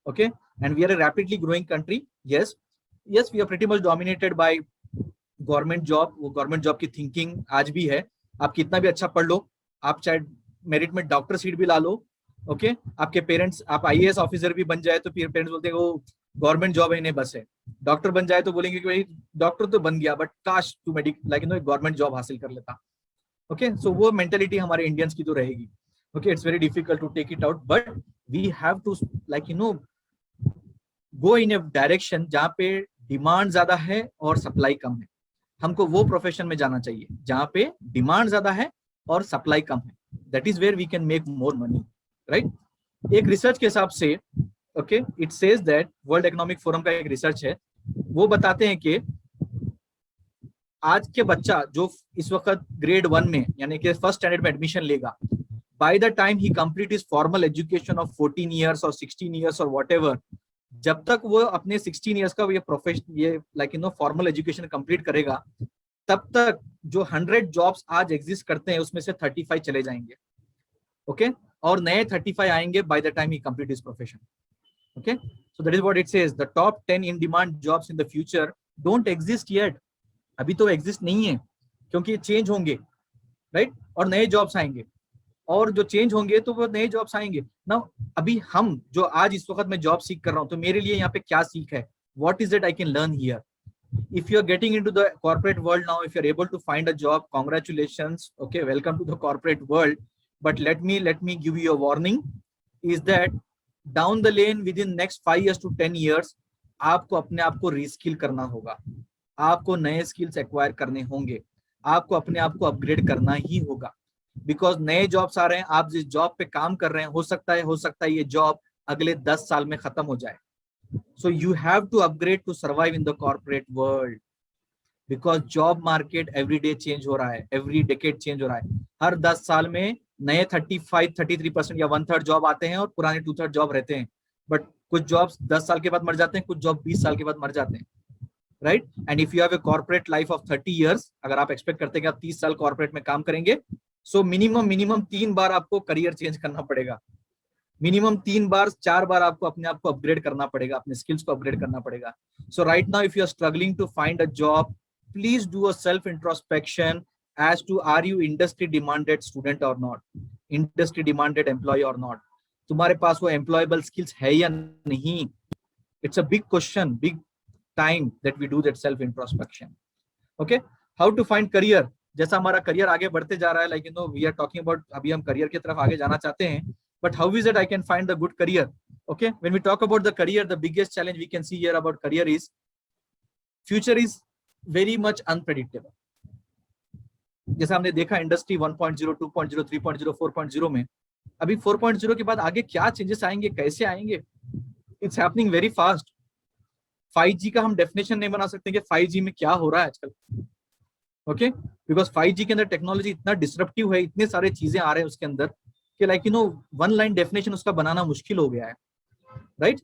Okay, and we are a rapidly growing country. Yes, we are pretty much dominated by government job. वो government job की thinking आज भी है। आप कितना भी अच्छा पढ़ लो, आप चाहे मेरिट में डॉक्टर सीट भी ला लो, ओके, आपके पेरेंट्स, आप IAS ऑफिसर भी बन जाए तो फिर पेरेंट्स बोलते हैं वो गवर्नमेंट जॉब है, इन्हें बस है। डॉक्टर बन जाए तो बोलेंगे कि भाई डॉक्टर तो बन गया बट काश तू गवर्नमेंट जॉब हासिल कर लेता। ओके, सो वो मेंटेलिटी हमारे इंडियंस की तो रहेगी। Okay, it's very difficult to take it out, but we have to go in a direction जहाँ पे डिमांड ज्यादा है और सप्लाई कम है। हमको वो प्रोफेशन में जाना चाहिए जहाँ पे डिमांड ज्यादा है और सप्लाई कम है। That is where we can make more money, right? एक रिसर्च के हिसाब से, okay, it says that, world economic forum का एक रिसर्च है, वो बताते हैं कि आज के बच्चा जो इस वक्त ग्रेड 1 में यानी कि फर्स्ट स्टैंडर्ड में एडमिशन लेगा, by the time he complete his formal education of 14 years और 16 इयर्स और व्हाटएवर, जब तक वो अपने 16 इयर्स का ये प्रोफेशन, ये फॉर्मल एजुकेशन कंप्लीट करेगा, तब तक जो 100 जॉब्स आज एग्जिस्ट करते हैं उसमें से 35 चले जाएंगे। ओके, और नए 35 आएंगे by the time he complete his profession. Okay, so that is what it says, the top 10 in demand jobs in the future don't exist yet. अभी तो एग्जिस्ट नहीं है, क्योंकि ये चेंज होंगे, राइट, और नए जॉब्स आएंगे, और जो चेंज होंगे तो वो नए जॉब्स आएंगे ना। अभी हम जो आज इस वक्त मैं जॉब सीख कर रहा हूँ, तो मेरे लिए यहाँ पे क्या सीख है, what is that I can learn here. If you are getting into the corporate world now, if you're able to find a job, congratulations, okay, welcome to the corporate world. But let me give you a warning, is that down the lane within next 5 years to 10 years आपको अपने आप को रीस्किल करना होगा, आपको नए स्किल्स एक्वायर करने होंगे, आपको अपने आप को अपग्रेड करना ही होगा, बिकॉज नए जॉब्स आ रहे हैं। आप जिस जॉब पे काम कर रहे हैं, हो सकता है ये जॉब अगले 10 साल में खत्म हो जाए। So you have to upgrade to survive in the corporate world, because job market every day change हो रहा है, every decade change हो रहा है। हर 10 साल में नए 35-33% या 1/3 जॉब आते हैं और पुराने 2/3 जॉब रहते हैं। बट कुछ जॉब्स 10 साल के बाद मर जाते हैं, कुछ जॉब 20 साल के बाद मर जाते हैं, right. And if you have a corporate life of 30 years, अगर आप एक्सपेक्ट करते हैं कि आप 30 साल कॉर्पोरेट में काम करेंगे, सो मिनिमम 3 बार आपको करियर चेंज करना पड़ेगा, मिनिमम 3 बार 4 बार आपको अपने आप को अपग्रेड करना पड़ेगा, अपने स्किल्स को अपग्रेड करना पड़ेगा। So right now if you are struggling to find a job, please do a self introspection as to are you industry demanded student or not, industry demanded employee or not, तुम्हारे पास वो employable skills है या नहीं। It's a big question, big time that we do that self introspection. Okay, how to find career, जैसा हमारा करियर आगे बढ़ते जा रहा है, like you know we are talking about, अभी हम करियर की तरफ आगे जाना चाहते हैं, but how is it I can find the good career? Okay, when we talk about the career, the biggest challenge we can see here about career is future is very much unpredictable. जैसा हमने देखा इंडस्ट्री 1.0, 2.0, 3.0, 4.0 में, अभी 4.0 के बाद आगे क्या चेंजेस आएंगे, कैसे आएंगे, it's happening very fast. 5G का हम डेफिनेशन नहीं बना सकते कि 5G में क्या हो रहा है आजकल, ओके, बिकॉज 5G के अंदर टेक्नोलॉजी इतना डिसरप्टिव है, इतने सारे चीजें आ रहे हैं उसके अंदर कि like you know one line definition उसका बनाना मुश्किल हो गया है, right.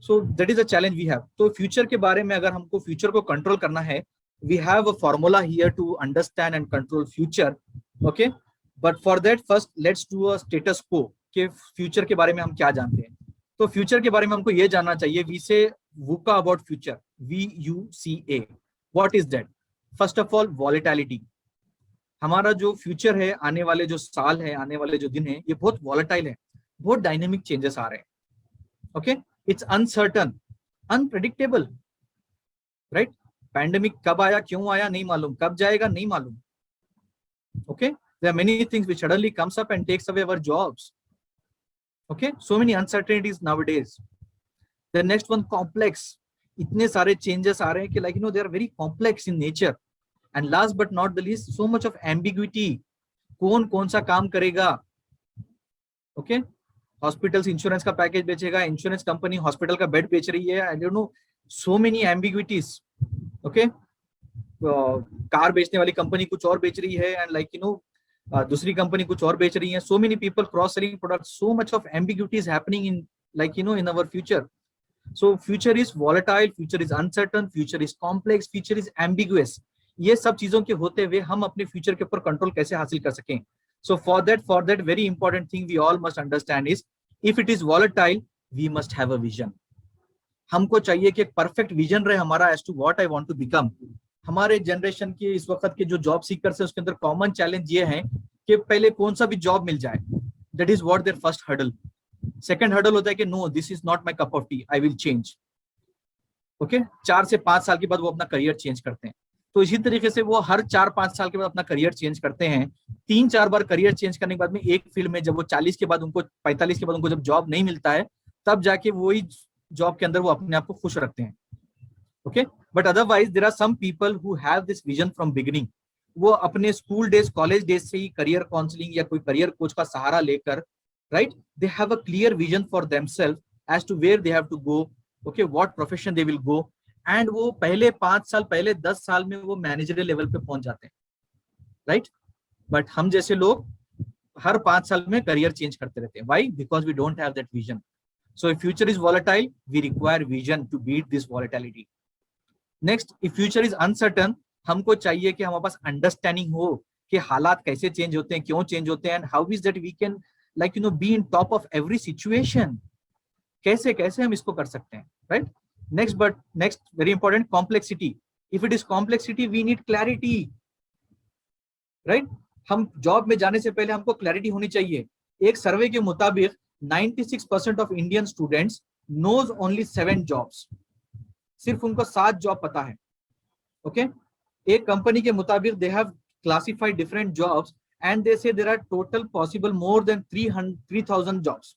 So that is a challenge we have. तो फ्यूचर के बारे में अगर हमको फ्यूचर को कंट्रोल करना है, we have a formula here to understand and control future, okay, but for that first let's do a status quo कि फ्यूचर के बारे में हम क्या जानते हैं। तो फ्यूचर के बारे में हमको ये जानना चाहिए, we say VUCA about future, VUCA, what is that. First of all volatility, हमारा जो फ्यूचर है, आने वाले जो साल है, आने वाले जो दिन है, ये बहुत वॉलेटाइल है, बहुत डायनेमिक चेंजेस आ रहे हैं, okay, it's uncertain, unpredictable, right. Pandemic कब आया, क्यों आया नहीं मालूम, कब जाएगा नहीं मालूम, okay, there are many things which suddenly comes up and takes away our jobs, okay, so many uncertainties nowadays. The next one, complex, इतने सारे changes आ रहे हैं कि like you know they are very complex in nature, and last but not the least so much of ambiguity, कौन कौन सा काम करेगा, okay, हॉस्पिटल्स इंश्योरेंस का पैकेज बेचेगा, इंश्योरेंस कंपनी हॉस्पिटल का बेड बेच रही है, I don't know, so many ambiguities, okay, car बेचने वाली कंपनी कुछ और बेच रही है, एंड लाइक यू नो दूसरी कंपनी कुछ और बेच रही है, so many people cross selling products, so much of ambiguities happening in like you know in our future. So future is volatile, future is uncertain, future is complex, future is ambiguous. ये सब चीजों के होते हुए हम अपने फ्यूचर के ऊपर कंट्रोल कैसे हासिल कर सकें। So for that very important thing we all must understand is, if it is volatile, we must have a vision. हमको चाहिए कि एक परफेक्ट विजन रहे हमारा as to what I want to become. हमारे जनरेशन के इस वक्त के जो जॉब सीकर्स है, उसके अंदर कॉमन चैलेंज ये है कि पहले कौन सा भी जॉब मिल जाए, that is what their first hurdle. Second hurdle होता है कि no, this is not my cup of tea, I will change. Okay? 4 से 5 साल के बाद वो अपना करियर चेंज करते हैं। तो इसी तरीके से वो हर 4-5 साल के बाद अपना करियर चेंज करते हैं। 3-4 बार करियर चेंज करने के बाद में एक फील्ड में, जब वो 40 के बाद उनको 45 के बाद उनको जब जॉब नहीं मिलता है, तब जाके वही जॉब के अंदर वो अपने आप को खुश रखते हैं, okay. But otherwise there are some people who have this vision from beginning. वो अपने स्कूल डेज, कॉलेज डेज से ही करियर काउंसलिंग या कोई करियर कोच का सहारा लेकर, right, they have a clear vision for themselves as to where they have to go, okay, what profession they will go, and वो पहले 5 साल, पहले 10 साल में वो मैनेजरियल लेवल पे पहुंच जाते हैं, राइट। बट हम जैसे लोग हर 5 साल में करियर चेंज करते रहते हैं। Why? Because we don't have that vision. So if future is volatile, we require vision to beat this volatility. Next, if future is uncertain, हमको चाहिए कि हमारे पास अंडरस्टैंडिंग हो कि हालात कैसे चेंज होते हैं, क्यों चेंज होते हैं, and how is that we can like you know be in top of every situation. कैसे कैसे हम इसको कर सकते हैं, right. Next, very important, complexity. If it is complexity, we need clarity. Right. हम जॉब में जाने से पहले हमको क्लैरिटी होनी चाहिए। एक सर्वे के मुताबिक 96% of Indian students knows only 7 jobs, सिर्फ उनको 7 जॉब पता है। ओके एक कंपनी के मुताबिक they have classified different jobs and they say there are total possible more than 3000 jobs,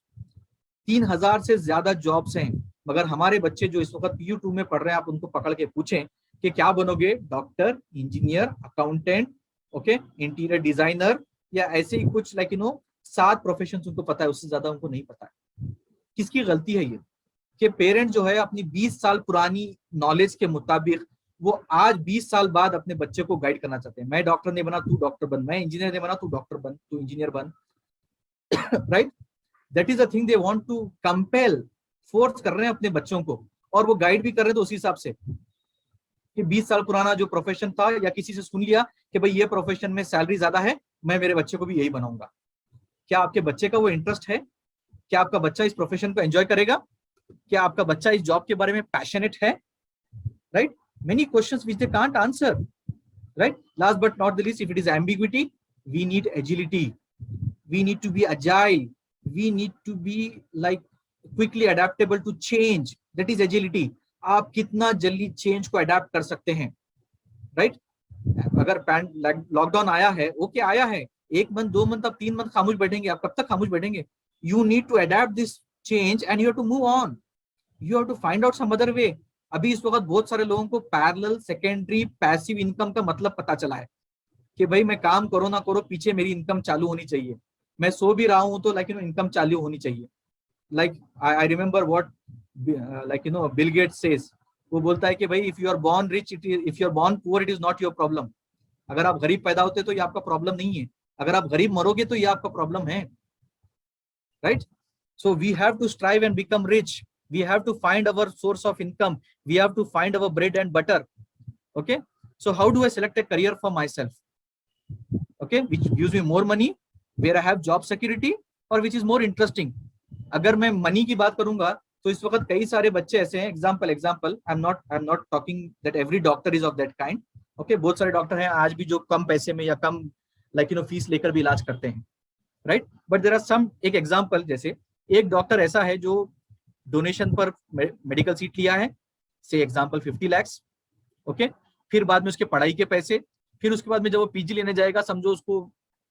3000 से ज्यादा जॉब्स हैं। मगर हमारे बच्चे जो इस वक्त PU2 में पढ़ रहे हैं, आप उनको पकड़ के पूछें कि क्या बनोगे, doctor, engineer, accountant, okay interior designer, या ऐसे ही कुछ 7 प्रोफेशन उनको पता है, उससे ज्यादा उनको नहीं पता है। किसकी गलती है ये कि पेरेंट जो है अपनी 20 साल पुरानी नॉलेज के मुताबिक वो आज 20 साल बाद अपने बच्चे को गाइड करना चाहते हैं। मैं डॉक्टर नहीं बना, तू डॉक्टर बन, मैं इंजीनियर नहीं बना, तू डॉक्टर बन, तू इंजीनियर बन, right. That is the thing they want to compel, force कर रहे हैं अपने बच्चों को, और वो गाइड भी कर रहे हैं तो उसी हिसाब से कि 20 साल पुराना जो प्रोफेशन था, या किसी से सुन लिया कि भाई ये प्रोफेशन में सैलरी ज्यादा है, मैं मेरे बच्चे को भी यही बनाऊंगा। क्या आपके बच्चे का वो इंटरेस्ट है? क्या आपका बच्चा इस प्रोफेशन को एंजॉय करेगा? क्या आपका बच्चा इस जॉब के बारे में पैशनेट है? Right, many questions which they can't answer, right. Last but not the least, if it is ambiguity, we need agility, we need to be agile, we need to be like quickly adaptable to change, that is agility। आप कितना जल्दी चेंज को अडेप्ट कर सकते हैं, राइट। अगर लॉकडाउन आया है, ओके आया है, 1 मंथ 2 मंथ, आप 3 मंथ खामोश बैठेंगे, आप कब तक खामोश बैठेंगे? You need to adapt this change and you have to move on, you have to find out some other way. अभी इस वक्त बहुत सारे लोगों को पैरेलल सेकेंडरी पैसिव इनकम का मतलब पता चला है कि भाई मैं काम करो ना करो, पीछे मेरी इनकम चालू होनी चाहिए। मैं सो भी रहा हूं तो इनकम चालू होनी चाहिए। I remember what Bill Gates says, वो बोलता है कि भाई if you are born rich, if you are born poor, it is not your problem. अगर आप गरीब पैदा होते तो ये आपका प्रॉब्लम नहीं है, अगर आप गरीब मरोगे तो ये आपका प्रॉब्लम है, right. So we have to strive and become rich, we have to find our source of income, we have to find our bread and butter. Okay, so how do I select a career for my self, okay, which gives me more money, where I have job security, or which is more interesting। अगर मैं मनी की बात करूंगा तो इस वक्त कई सारे बच्चे ऐसे हैं, example I am not talking that every doctor is of that kind, okay. बहुत सारे डॉक्टर हैं आज भी जो कम पैसे में या कम फीस लेकर भी इलाज करते हैं, right. But there are some, एक एग्जांपल, जैसे एक डॉक्टर ऐसा है जो डोनेशन पर मेडिकल सीट लिया है, से एग्जांपल 50 लाख, ओके। फिर बाद में उसके पढ़ाई के पैसे, फिर उसके बाद में जब वो PG लेने जाएगा, समझो उसको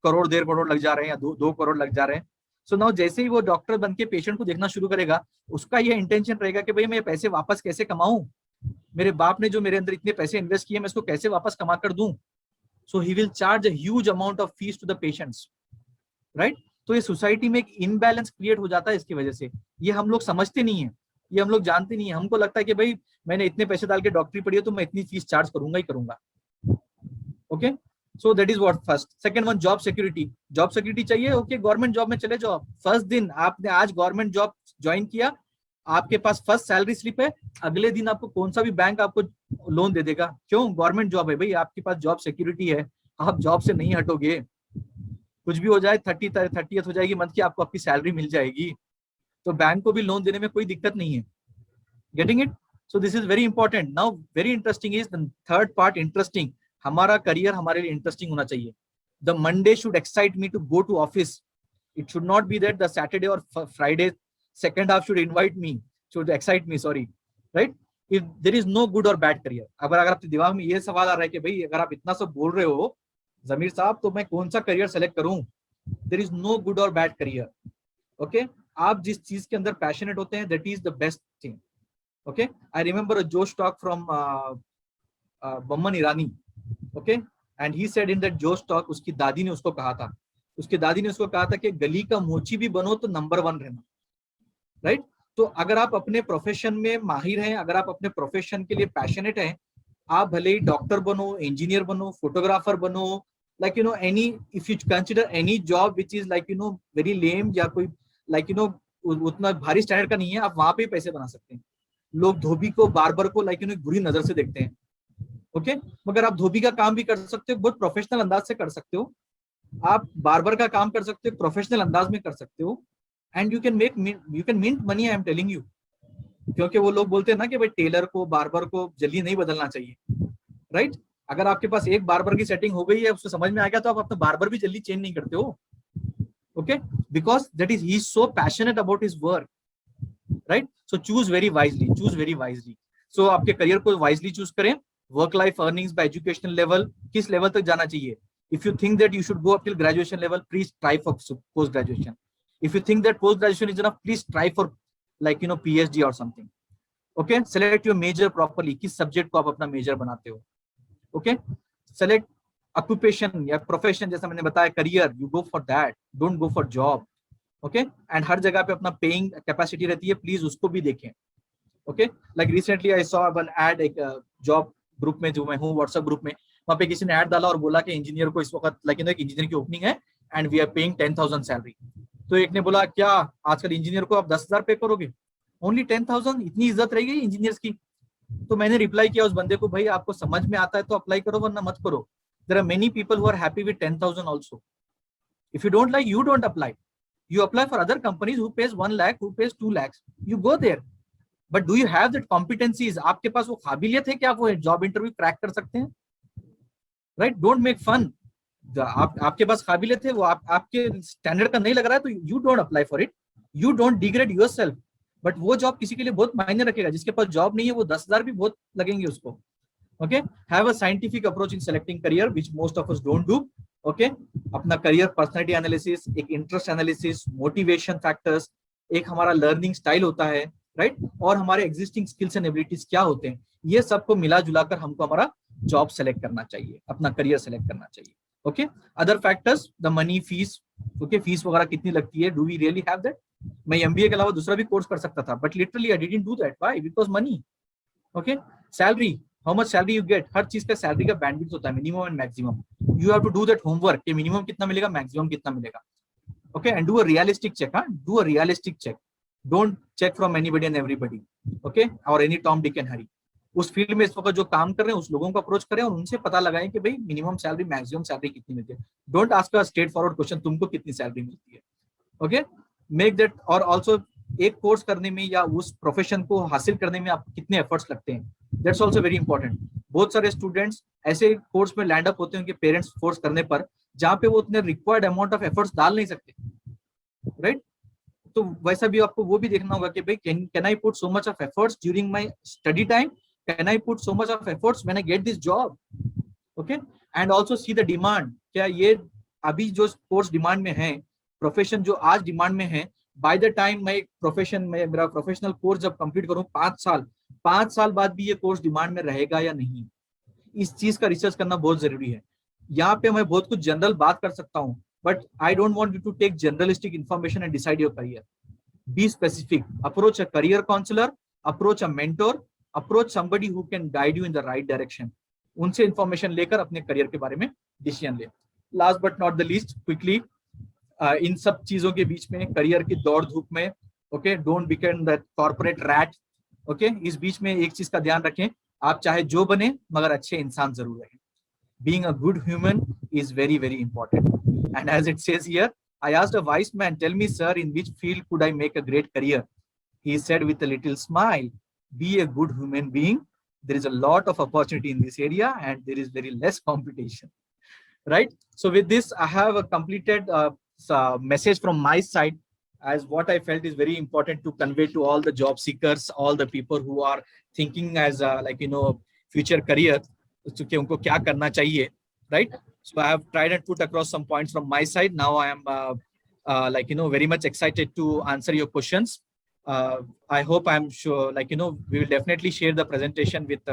करोड़ 1.5 करोड़ लग जा रहे हैं, या 2 करोड़ लग जा रहे हैं। सो नाउ जैसे ही वो डॉक्टर बन के पेशेंट को देखना शुरू करेगा, उसका ये इंटेंशन रहेगा कि भाई मैं पैसे वापस कैसे कमाऊं, मेरे बाप ने जो मेरे अंदर इतने पैसे इन्वेस्ट किए, मैं इसको कैसे वापस कमा कर दूं। So he will charge a huge amount of fees to the patients, right. तो ये सोसाइटी में एक इनबैलेंस क्रिएट हो जाता है इसकी वजह से। ये हम लोग समझते नहीं है, ये हम लोग जानते नहीं है। हमको लगता है कि भाई मैंने इतने पैसे डाल के डॉक्टरी पढ़ी है तो मैं इतनी फीस चार्ज करूंगा ही करूंगा, okay. So that is what first. Second one, job security. Job security चाहिए, ओके, गवर्नमेंट जॉब में चले जाओ। फर्स्ट दिन आपने आज गवर्नमेंट जॉब ज्वाइन किया, आपके पास फर्स्ट सैलरी स्लिप है, अगले दिन आपको कौन सा भी बैंक आपको लोन दे देगा। क्यों? गवर्नमेंट जॉब है भाई, आपके पास जॉब सिक्योरिटी है, आप जॉब से नहीं हटोगे। कुछ भी हो जाए, 30th हो जाएगी मंथ की, आपको आपकी सैलरी मिल जाएगी, तो बैंक को भी लोन देने में कोई दिक्कत नहीं है। Getting it? So this is very important. Now very interesting is the third part, interesting. हमारा करियर हमारे लिए इंटरेस्टिंग होना चाहिए। The Monday should excite me to go to office. It should not be that the Saturday और Friday second half should invite me, should excite me, sorry, right. If there is no good और बैड करियर, अगर आपके दिमाग में ये सवाल आ रहा है कि भाई अगर आप इतना सब बोल रहे हो जमीर साहब, तो मैं कौन सा करियर सेलेक्ट करूं? देयर इज नो गुड और बैड करियर, ओके। आप जिस चीज के अंदर पैशनेट होते हैं, that is the best thing, okay. I remember a Josh talk from Boman Irani, okay, and he said in that Josh talk, उसकी दादी ने उसको कहा था, कि गली का मोची भी बनो तो नंबर 1 रहना, राइट। तो अगर आप अपने प्रोफेशन में माहिर हैं, अगर आप अपने प्रोफेशन के लिए पैशनेट हैं, आप भले ही डॉक्टर बनो, इंजीनियर बनो, फोटोग्राफर बनो, any, if you consider any job which is very लेम, या कोई उतना भारी स्टैंडर्ड का नहीं है, आप वहां पे पैसे बना सकते हैं। लोग धोबी को, बार्बर को बुरी नजर से देखते हैं, ओके। मगर आप धोबी का काम भी कर सकते हो, बहुत प्रोफेशनल अंदाज से कर सकते हो। आप बार्बर का काम कर सकते हो, प्रोफेशनल अंदाज में कर सकते हो, and you can mint money, I am telling you. क्योंकि वो लोग बोलते हैं ना कि भाई टेलर को, बार्बर को जल्दी नहीं बदलना चाहिए, राइट। अगर आपके पास एक बार्बर की सेटिंग हो गई है, उसको समझ में आ गया, तो आप अपना बार्बर भी जल्दी चेंज नहीं करते हो. Okay, because that is he is so passionate about his work, right. So choose very wisely, choose very wisely. So आपके करियर को वाइजली चूज करें. Work life earnings by educational level, किस लेवल तक जाना चाहिए. If you think that you should go up till graduation level, please try for post graduation. If you think that post graduation is enough, please try for like PhD और something. Okay, select your major properly, किस सब्जेक्ट को आप अपना मेजर बनाते हो. ओके, सेलेक्ट ऑक्यूपेशन या प्रोफेशन, जैसा मैंने बताया, career, you go for that, don't go for job. Okay, and हर जगह पे अपना पेइंग कैपेसिटी रहती है, प्लीज उसको भी देखें. Okay, like recently I saw one ad, एक जॉब ग्रुप में जो मैं हूँ, व्हाट्सएप ग्रुप में, वहां पे किसी ने ऐड डाला और बोला कि इंजीनियर को इस वक्त एक इंजीनियर की ओपनिंग है and we are paying 10,000 salary. तो एक ने बोला, क्या आजकल इंजीनियर को आप 10,000 पे करोगे, ओनली 10,000, इतनी इज्जत रह गई इंजीनियर्स की. तो मैंने रिप्लाई किया उस बंदे को, भाई आपको समझ में आता है तो अप्लाई करो, वरना मत करो. There are many people who are happy with 10,000 also. If you don't like, you don't apply. You apply for other companies who pays 1 lakh, who pays 2 lakhs. You go there. But do you have that competencies? आपके पास वो काबिलियत है कि आप वो जॉब इंटरव्यू क्रैक कर सकते हैं? Right? Don't make fun. आपके पास काबिलियत है, वो आपके स्टैंडर्ड का नहीं लग रहा है, तो you don't apply for it. You don't degrade yourself. But वो जॉब किसी के लिए बहुत मायने रखेगा. जिसके पास जॉब नहीं है, वो 10,000 भी बहुत लगेंगे उसको. Okay? Have a scientific approach in selecting career, which most of us don't do. Okay, अपना करियर पर्सनैलिटी एनालिसिस, एक इंटरेस्ट एनालिसिस, मोटिवेशन फैक्टर्स, एक हमारा लर्निंग स्टाइल होता है, राइट, और हमारे एग्जिस्टिंग स्किल्स एंड एबिलिटीज क्या होते हैं, ये सबको मिला जुला कर हमको हमारा जॉब सेलेक्ट करना चाहिए, अपना करियर सेलेक्ट करना चाहिए. Okay, other factors, the money, fees. Okay, fees वगैरह कितनी लगती है, do we really have that. मैं एमबीए के अलावा दूसरा भी कोर्स कर सकता था, but literally I didn't do that. Why? Because money. Okay, salary, how much salary you get, हर चीज का सैलरी का बैंडविड्थ होता है, minimum and maximum. You have to do that homework कि मिनिमम कितना मिलेगा, मैक्सिमम कितना मिलेगा. Okay, and do a realistic check. Do a realistic check, don't check from anybody and everybody. Okay, और any Tom Dick and Harry. उस फील्ड में इस वक्त जो काम कर रहे हैं उस लोगों को अप्रोच करें और उनसे पता लगाएं कि भाई मिनिमम सैलरी, मैक्सिमम सैलरी कितनी मिलती है. Don't ask a straight forward question, तुमको कितनी सैलरी मिलती है. Okay, make that. और ऑल्सो एक कोर्स करने में या उस प्रोफेशन को हासिल करने में आपको कितने एफर्ट्स लगते हैं, दैट्स ऑल्सो वेरी इंपॉर्टेंट. बहुत सारे स्टूडेंट्स ऐसे कोर्स में लैंड अप होते हैं उनके पेरेंट्स फोर्स करने पर, जहां पे वो उतने रिक्वायर्ड अमाउंट ऑफ एफर्ट्स डाल नहीं सकते, राइट. तो वैसा भी आपको वो भी देखना होगा कि भाई can I put so much of efforts during my study time, can I put so much of efforts when I get this job. Okay, and also see the demand, क्या ये अभी जो कोर्स डिमांड में है, प्रोफेशन जो आज डिमांड में है, बाय द टाइम मैं प्रोफेशन में मेरा प्रोफेशनल कोर्स जब कंप्लीट करूं 5 साल बाद भी ये कोर्स डिमांड में रहेगा या नहीं, इस चीज का रिसर्च करना बहुत जरूरी है. यहाँ पे मैं बहुत कुछ जनरल बात कर सकता हूँ, but I don't want you to take generalistic information and decide your career. Be specific. Approach a career counsellor, approach a mentor, approach somebody who can guide you in the right direction. उनसे इंफॉर्मेशन लेकर अपने करियर के बारे में डिसीजन ले. Last but not the least, quickly, इन सब चीजों के बीच में, करियर की दौड़ धूप में, okay, don't become that corporate rat. Okay, इस बीच में एक चीज का ध्यान रखें, आप चाहे जो बने मगर अच्छे इंसान जरूर रहें. Being a good human is very, very important. And as it says here, I asked a wise man, tell me, sir, in which field could I make a great career? He said with a little smile, be a good human being. There is a lot of opportunity in this area and there is very less competition. Right? So with this, I have a completed message from my side, as what I felt is very important to convey to all the job seekers, all the people who are thinking as future career, कि उनको क्या करना चाहिए, right? So I have tried and put across some points from my side. Now I am very much excited to answer your questions. I hope, I'm sure, we will definitely share the presentation with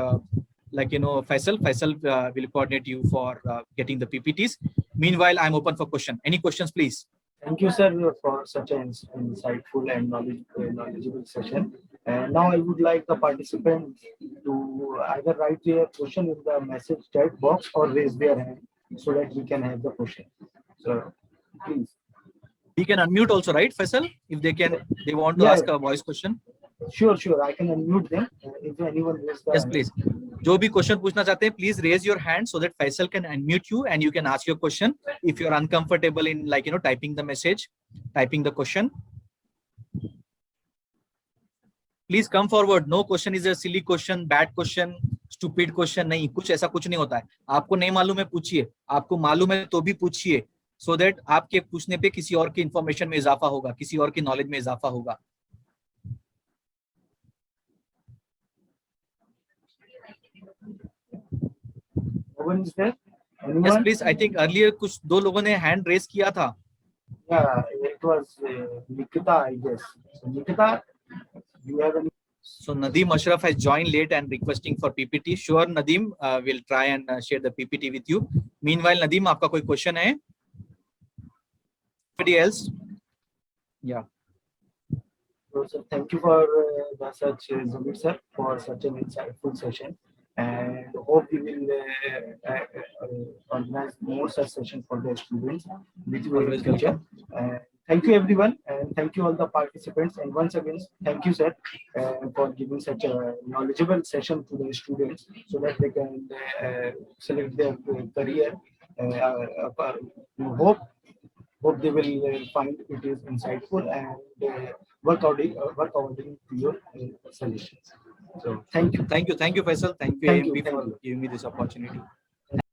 Faisal. Faisal will coordinate you for getting the PPTs. Meanwhile, I'm open for question. Any questions, please? Thank you, sir, for such an insightful and knowledgeable session. And now I would like the participants to either write their question in the message chat box or raise their hand so that we can have the question. So, please. We can unmute also, right, Faisal? If they want to ask a voice question. Sure. I can unmute them if anyone raise the Yes, please. जो भी क्वेश्चन पूछना चाहते हैं, please raise your hand so that Faisal can unmute you and you can ask your question. If you are uncomfortable in typing the message, typing the question, please come forward. No question is a silly question, bad question. Stupid question नहीं, कुछ ऐसा कुछ नहीं होता है। आपको नहीं मालूम है पूछिए, आपको मालूम है तो भी पूछिए, सो दैट आपके पूछने पे किसी और की इंफॉर्मेशन में इजाफा होगा, किसी और की नॉलेज में इजाफा होगा। One is there? Yes Anyone? Please, I think earlier कुछ 2 लोगों ने हैंड रेस किया था। Yeah, it was Nikita, I guess. So Nikita, do you have any? So Nadeem Ashraf has joined late and requesting for PPT. Sure, Nadeem, we'll try and share the PPT with you. Meanwhile, Nadeem, आपका कोई क्वेश्चन है? Anybody else? Yeah. So, sir, thank you for Zamir sir, for such an insightful session, and hope we will organize more such sessions for the students with you in Always future. Thank you everyone, and thank you all the participants, and once again thank you sir for giving such a knowledgeable session to the students so that they can select their career. Hope they will find it is insightful and work according to your suggestions. So thank you. Thank you, Faisal. Thank you, Thank you, AMP, thank for you. giving me this opportunity.